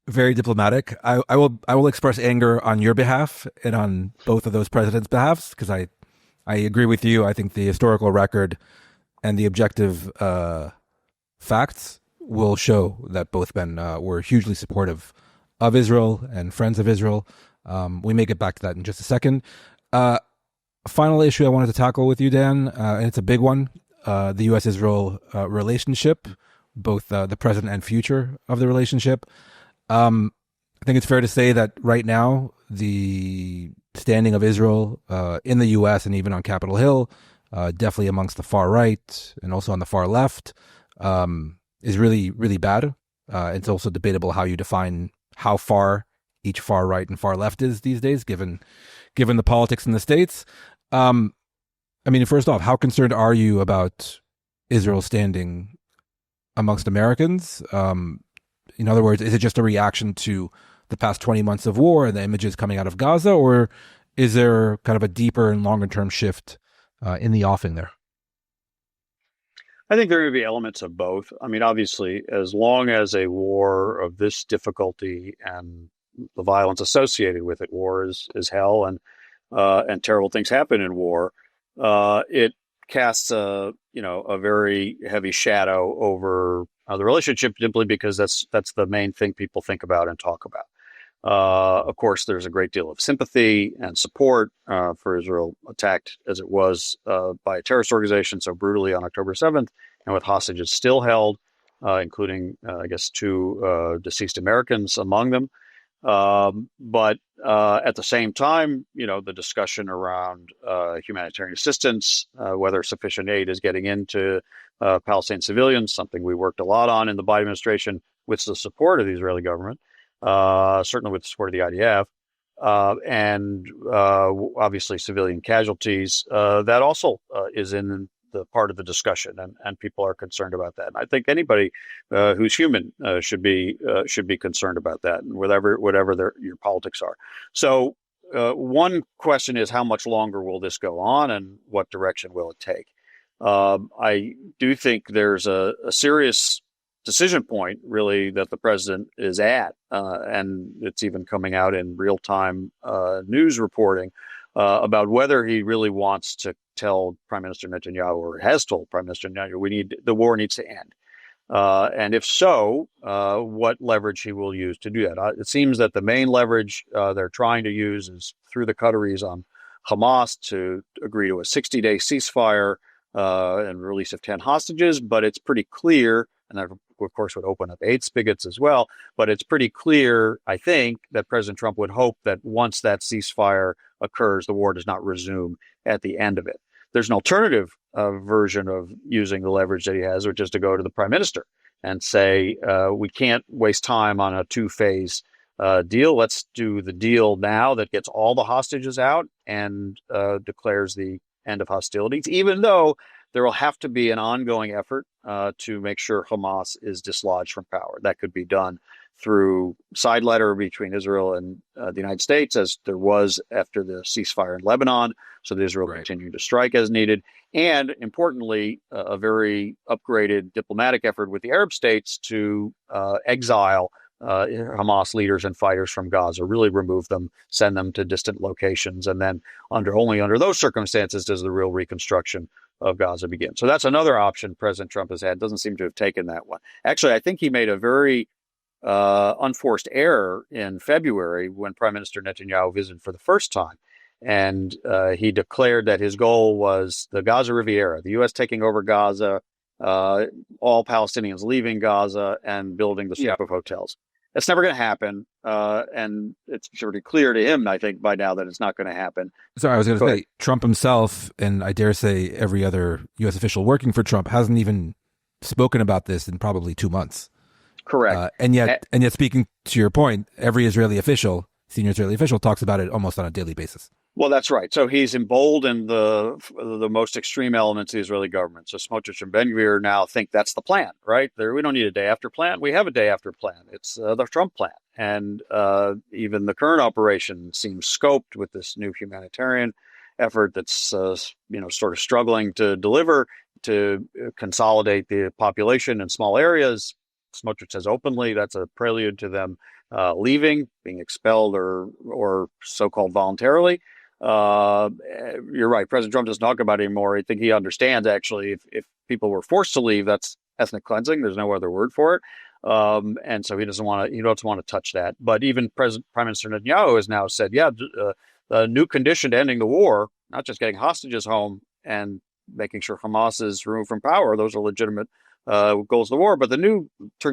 S1: Very diplomatic. I will express anger on your behalf and on both of those presidents' behalfs, because I agree with you. I think the historical record and the objective facts will show that both men were hugely supportive of Israel and friends of Israel. We may get back to that in just a second. Final issue I wanted to tackle with you, Dan, and it's a big one, the U.S. Israel relationship, both the present and future of the relationship. I think it's fair to say that right now, the standing of Israel in the U.S. and even on Capitol Hill, definitely amongst the far right and also on the far left, is really, really bad. It's also debatable how you define how far each far right and far left is these days, given the politics in the States. I mean, first off, how concerned are you about Israel standing amongst Americans? In other words, is it just a reaction to the past 20 months of war and the images coming out of Gaza, or is there kind of a deeper and longer term shift in the offing there?
S2: I think there are going to be elements of both. I mean, obviously, as long as a war of this difficulty and the violence associated with it, war is hell, and terrible things happen in war. It casts a very heavy shadow over the relationship, simply because that's the main thing people think about and talk about. Of course, there's a great deal of sympathy and support for Israel, attacked as it was by a terrorist organization so brutally on October 7th, and with hostages still held, including, I guess, 2 deceased Americans among them. But at the same time, the discussion around humanitarian assistance, whether sufficient aid is getting into Palestinian civilians, something we worked a lot on in the Biden administration with the support of the Israeli government, certainly with the support of the IDF, and obviously civilian casualties. That also is in the part of the discussion, and people are concerned about that. And I think anybody who's human should be concerned about that, and whatever your politics are. So one question is, how much longer will this go on, and what direction will it take? I do think there's a serious decision point, really, that the president is at, and it's even coming out in real-time news reporting about whether he really wants to tell Prime Minister Netanyahu, or has told Prime Minister Netanyahu, the war needs to end. And if so, what leverage he will use to do that. It seems that the main leverage they're trying to use is through the Qataris on Hamas to agree to a 60-day ceasefire and release of 10 hostages. But it's pretty clear, and that, of course, would open up aid spigots as well. But it's pretty clear, I think, that President Trump would hope that once that ceasefire occurs, the war does not resume at the end of it. There's an alternative version of using the leverage that he has, which is to go to the prime minister and say, we can't waste time on a 2-phase deal. Let's do the deal now that gets all the hostages out and declares the end of hostilities, even though there will have to be an ongoing effort to make sure Hamas is dislodged from power. That could be done through side letter between Israel and the United States, as there was after the ceasefire in Lebanon, so that Israel continued to strike as needed. And importantly, a very upgraded diplomatic effort with the Arab states to exile Hamas leaders and fighters from Gaza, really remove them, send them to distant locations, and then only under those circumstances does the real reconstruction of Gaza begin. So that's another option President Trump has had. Doesn't seem to have taken that one. Actually, I think he made a very unforced error in February when Prime Minister Netanyahu visited for the first time. And he declared that his goal was the Gaza Riviera, the U.S. taking over Gaza, all Palestinians leaving Gaza, and building the strip of hotels. That's never going to happen. And it's pretty clear to him, I think, by now that it's not going to happen.
S1: Sorry, I was going to say, Trump himself, and I dare say every other U.S. official working for Trump, hasn't even spoken about this in probably 2 months.
S2: Correct.
S1: And yet, speaking to your point, every Israeli official, senior Israeli official, talks about it almost on a daily basis.
S2: Well, that's right. So he's emboldened the most extreme elements of the Israeli government. So Smotrich and Ben-Gvir now think that's the plan, right? We don't need a day after plan. We have a day after plan. It's the Trump plan. And even the current operation seems scoped with this new humanitarian effort that's sort of struggling to deliver, to consolidate the population in small areas. Smotrich says openly that's a prelude to them leaving, being expelled or so-called voluntarily. You're right. President Trump doesn't talk about it anymore. I think he understands, actually, if people were forced to leave, that's ethnic cleansing. There's no other word for it. And so he doesn't want to touch that. But even Prime Minister Netanyahu has now said, the new condition to ending the war, not just getting hostages home and making sure Hamas is removed from power, those are legitimate goals of the war, but the new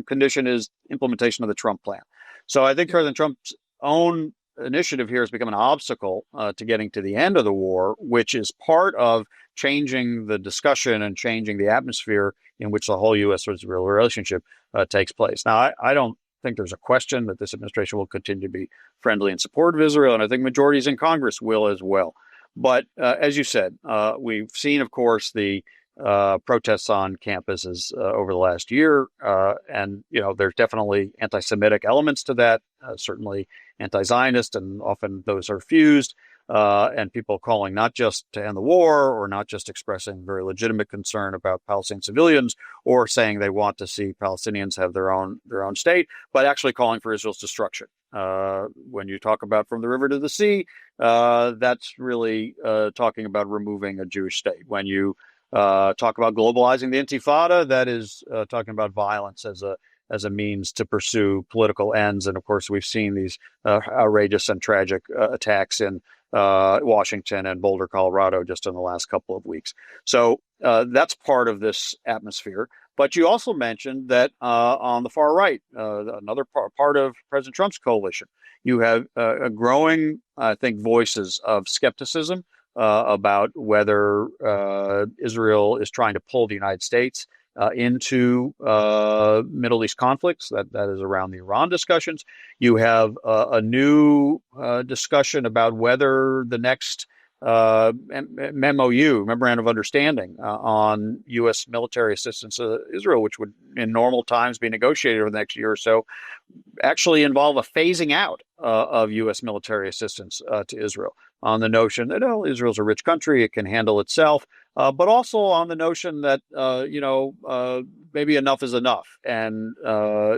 S2: condition is implementation of the Trump plan. So I think President Trump's own initiative here has become an obstacle to getting to the end of the war, which is part of changing the discussion and changing the atmosphere in which the whole U.S. Israel relationship takes place. Now, I don't think there's a question that this administration will continue to be friendly and supportive of Israel, and I think majorities in Congress will as well. But as you said, we've seen, of course, the protests on campuses over the last year, and there's definitely anti-Semitic elements to that, certainly anti-Zionist, and often those are fused. And people calling not just to end the war, or not just expressing very legitimate concern about Palestinian civilians, or saying they want to see Palestinians have their own state, but actually calling for Israel's destruction. When you talk about from the river to the sea, that's really talking about removing a Jewish state. When you talk about globalizing the Intifada, that is talking about violence as a means to pursue political ends. And of course, we've seen these outrageous and tragic attacks in Washington and Boulder, Colorado, just in the last couple of weeks. So that's part of this atmosphere. But you also mentioned that on the far right, another part of President Trump's coalition, you have a growing, I think, voices of skepticism about whether Israel is trying to pull the United States into Middle East conflicts. That is around the Iran discussions. You have a new discussion about whether the next MOU, Memorandum of Understanding, on U.S. military assistance to Israel, which would in normal times be negotiated over the next year or so, actually involve a phasing out of U.S. military assistance to Israel, on the notion that Israel's a rich country, it can handle itself, but also on the notion that maybe enough is enough. And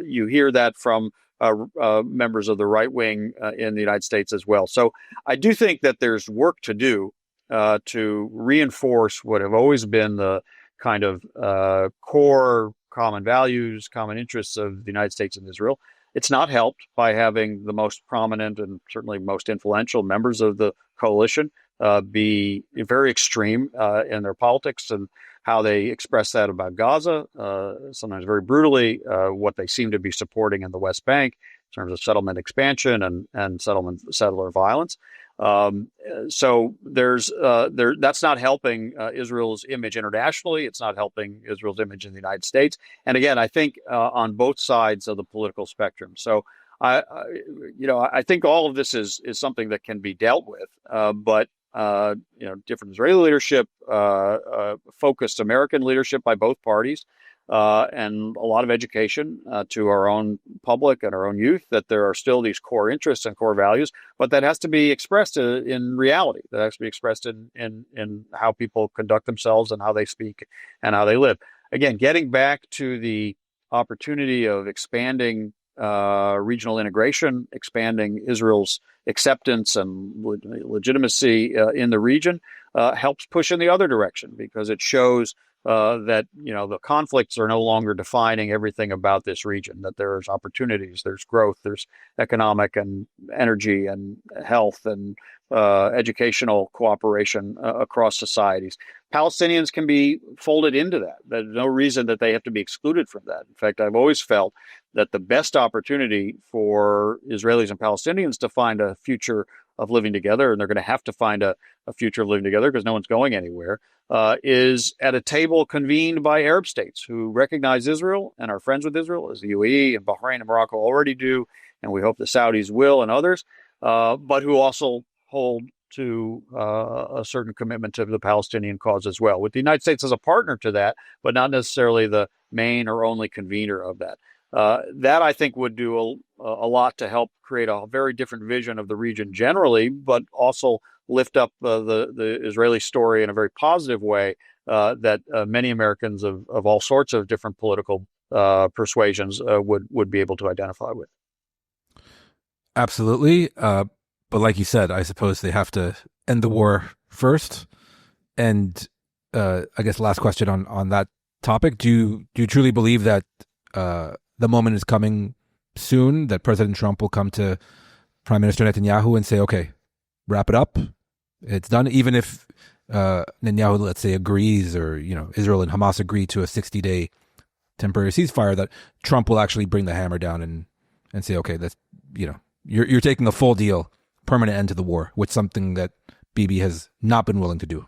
S2: you hear that from members of the right wing in the United States as well. So I do think that there's work to do to reinforce what have always been the kind of core common values, common interests of the United States and Israel. It's not helped by having the most prominent and certainly most influential members of the coalition be very extreme in their politics and how they express that about Gaza, sometimes very brutally, what they seem to be supporting in the West Bank in terms of settlement expansion and settler violence. So that's not helping Israel's image internationally. It's not helping Israel's image in the United States. And again, I think on both sides of the political spectrum. So I think all of this is something that can be dealt with. But different Israeli leadership, focused American leadership by both parties, and a lot of education to our own public and our own youth that there are still these core interests and core values, but that has to be expressed in reality. That has to be expressed in how people conduct themselves and how they speak and how they live. Again, getting back to the opportunity of expanding regional integration, expanding Israel's acceptance and legitimacy in the region helps push in the other direction, because it shows that the conflicts are no longer defining everything about this region, that there's opportunities, there's growth, there's economic and energy and health and educational cooperation across societies. Palestinians can be folded into that. There's no reason that they have to be excluded from that. In fact, I've always felt that the best opportunity for Israelis and Palestinians to find a future of living together, and they're going to have to find a future of living together because no one's going anywhere, is at a table convened by Arab states who recognize Israel and are friends with Israel, as the UAE and Bahrain and Morocco already do, and we hope the Saudis will, and others, but who also hold to a certain commitment to the Palestinian cause as well, with the United States as a partner to that, but not necessarily the main or only convener of that. That, I think, would do a lot to help create a very different vision of the region generally, but also lift up the Israeli story in a very positive way that many Americans of all sorts of different political persuasions would be able to identify with.
S1: Absolutely. But like you said, I suppose they have to end the war first. And I guess last question on that topic. Do you truly believe that the moment is coming soon that President Trump will come to Prime Minister Netanyahu and say, okay, wrap it up. It's done. Even if Netanyahu, let's say, agrees, or Israel and Hamas agree to a 60-day temporary ceasefire, that Trump will actually bring the hammer down and say, okay, that's you're taking a full deal, permanent end to the war, which is something that Bibi has not been willing to do.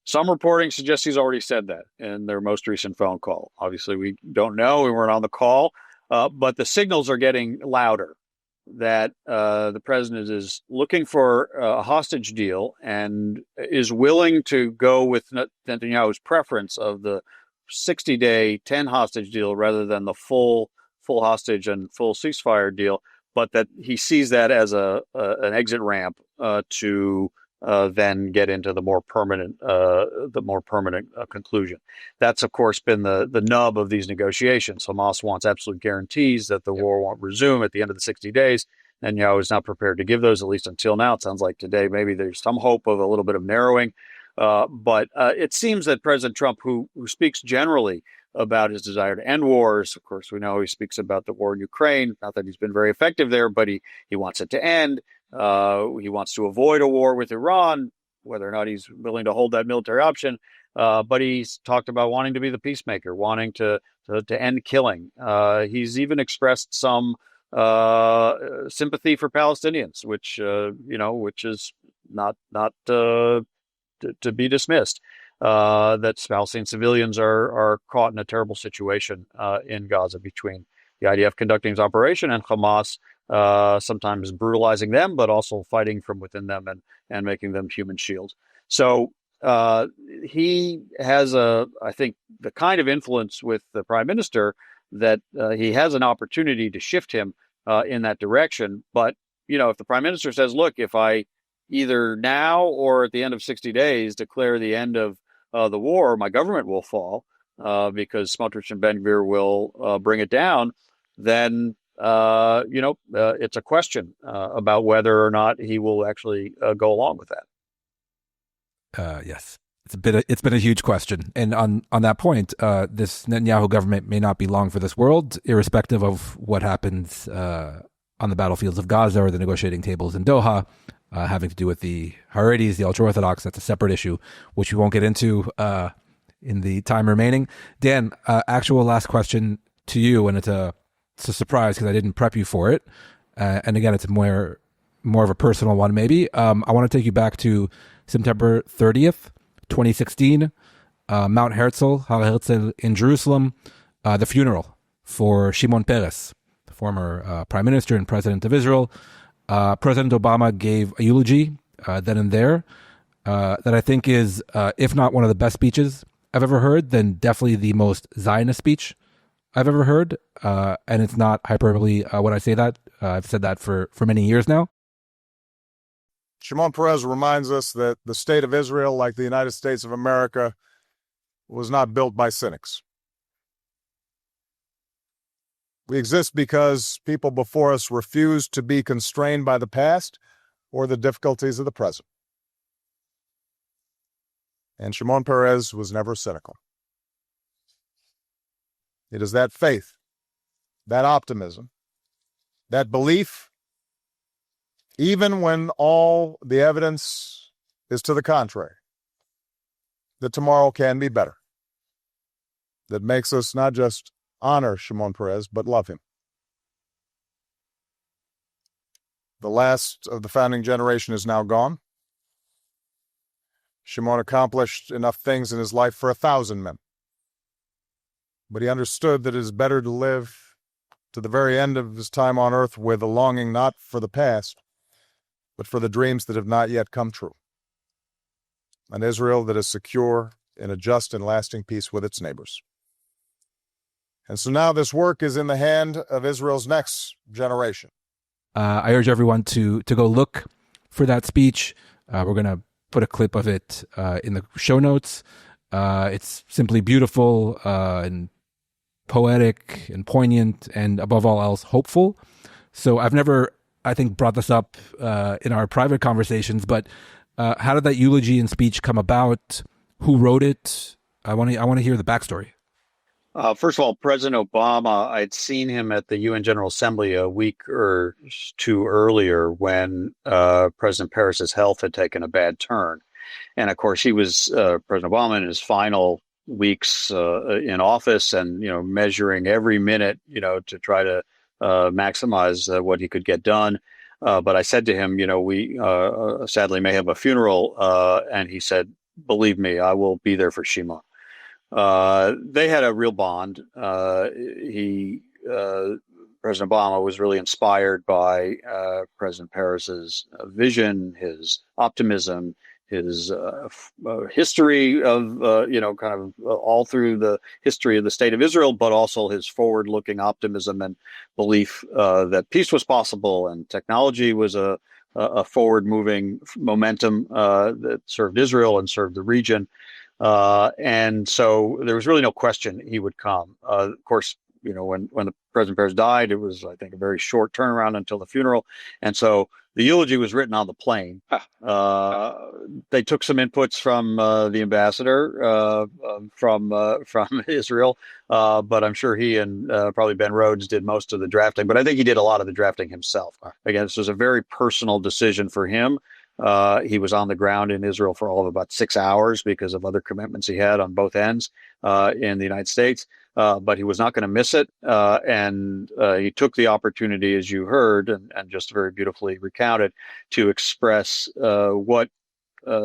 S2: Some reporting suggests he's already said that in their most recent phone call. Obviously, we don't know. We weren't on the call, but the signals are getting louder that the president is looking for a hostage deal and is willing to go with Netanyahu's preference of the 60-day 10 hostage deal rather than the full hostage and full ceasefire deal, but that he sees that as an exit ramp to then get into the more permanent conclusion. That's of course been the nub of these negotiations. Hamas wants absolute guarantees that the war won't resume at the end of the 60 days. Netanyahu is not prepared to give those, at least until now. It sounds like today maybe there's some hope of a little bit of narrowing. But it seems that President Trump, who speaks generally about his desire to end wars, of course, we know he speaks about the war in Ukraine, not that he's been very effective there, but he wants it to end. He wants to avoid a war with Iran, whether or not he's willing to hold that military option. But he's talked about wanting to be the peacemaker, wanting to end killing. He's even expressed some sympathy for Palestinians, which is not to be dismissed. That Palestinian civilians are caught in a terrible situation in Gaza between the IDF conducting its operation and Hamas sometimes brutalizing them, but also fighting from within them and making them human shields. So he has I think, the kind of influence with the prime minister that he has an opportunity to shift him in that direction. But, if the prime minister says, look, if I either now or at the end of 60 days declare the end of the war, my government will fall because Smotrich and Ben-Gvir will bring it down, then it's a question about whether or not he will actually go along with that.
S1: Yes, it's been a huge question, and on that point, this Netanyahu government may not be long for this world, irrespective of what happens on the battlefields of Gaza or the negotiating tables in Doha, having to do with the Haredis, the ultra-Orthodox. That's a separate issue, which we won't get into in the time remaining. Dan, actual last question to you, and it's a surprise because I didn't prep you for it. And again, it's more of a personal one, maybe. I want to take you back to September 30th, 2016, Mount Herzl, Har Herzl in Jerusalem, the funeral for Shimon Peres, the former prime minister and president of Israel. President Obama gave a eulogy then and there that I think is, if not one of the best speeches I've ever heard, then definitely the most Zionist speech I've ever heard. And it's not hyperbole when I say that. I've said that for many years now.
S4: Shimon Peres reminds us that the state of Israel, like the United States of America, was not built by cynics. We exist because people before us refused to be constrained by the past or the difficulties of the present. And Shimon Peres was never cynical. It is that faith, that optimism, that belief, even when all the evidence is to the contrary, that tomorrow can be better, that makes us not just honor Shimon Peres, but love him. The last of the founding generation is now gone. Shimon accomplished enough things in his life for 1,000 men. But he understood that it is better to live to the very end of his time on earth with a longing not for the past, but for the dreams that have not yet come true. An Israel that is secure in a just and lasting peace with its neighbors. And so now this work is in the hand of Israel's next generation.
S1: I urge everyone to go look for that speech. We're going to put a clip of it in the show notes. It's simply beautiful and poetic and poignant and above all else hopeful. So I've never, I think, brought this up in our private conversations, but how did that eulogy and speech come about? Who wrote it? I want to hear the backstory.
S2: First of all, President Obama, I'd seen him at the UN General Assembly a week or two earlier when President Peres's health had taken a bad turn. And of course, he was President Obama in his final weeks in office and, measuring every minute, to try to maximize what he could get done. But I said to him, we sadly may have a funeral. And he said, believe me, I will be there for Shimon. They had a real bond. President Obama was really inspired by President Peres's vision, his optimism, his history of, kind of all through the history of the state of Israel, but also his forward-looking optimism and belief that peace was possible and technology was a forward-moving momentum that served Israel and served the region. And so there was really no question he would come. Of course, when the President Peres died, it was, I think, a very short turnaround until the funeral. And so the eulogy was written on the plane. They took some inputs from the ambassador from Israel, but I'm sure he and probably Ben Rhodes did most of the drafting. But I think he did a lot of the drafting himself. Again, this was a very personal decision for him. He was on the ground in Israel for all of about 6 hours because of other commitments he had on both ends in the United States. But he was not going to miss it. And he took the opportunity, as you heard, and just very beautifully recounted, to express what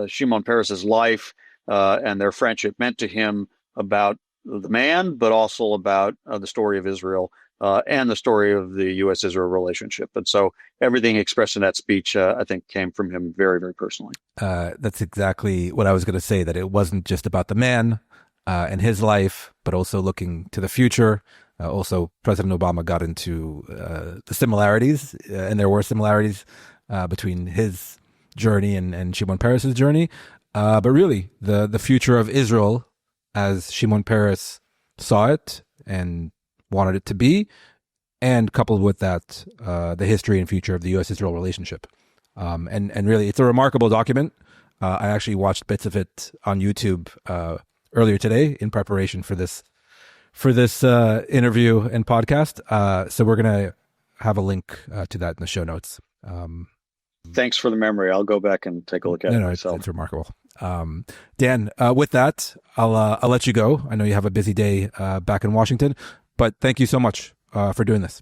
S2: Shimon Peres's life and their friendship meant to him about the man, but also about the story of Israel and the story of the U.S. Israel relationship. And so everything expressed in that speech, I think, came from him very, very personally.
S1: That's exactly what I was going to say, that it wasn't just about the man and his life, but also looking to the future. Also, President Obama got into the similarities, and there were similarities between his journey and Shimon Peres's journey. But really, the future of Israel, as Shimon Peres saw it and wanted it to be, and coupled with that, the history and future of the U.S. Israel relationship. And really, it's a remarkable document. I actually watched bits of it on YouTube earlier today in preparation for this interview and podcast. So we're going to have a link to that in the show notes.
S2: Thanks for the memory. I'll go back and take a look at it myself.
S1: It's remarkable. Dan, with that, I'll let you go. I know you have a busy day back in Washington, but thank you so much for doing this.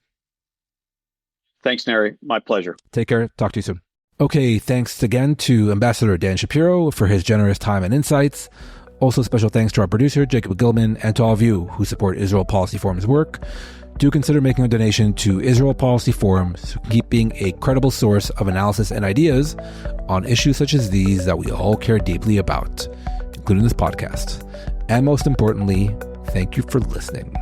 S2: Thanks, Neri. My pleasure.
S1: Take care. Talk to you soon. Okay, thanks again to Ambassador Dan Shapiro for his generous time and insights. Also, special thanks to our producer, Jacob Gilman, and to all of you who support Israel Policy Forum's work. Do consider making a donation to Israel Policy Forum so keep being a credible source of analysis and ideas on issues such as these that we all care deeply about, including this podcast. And most importantly, thank you for listening.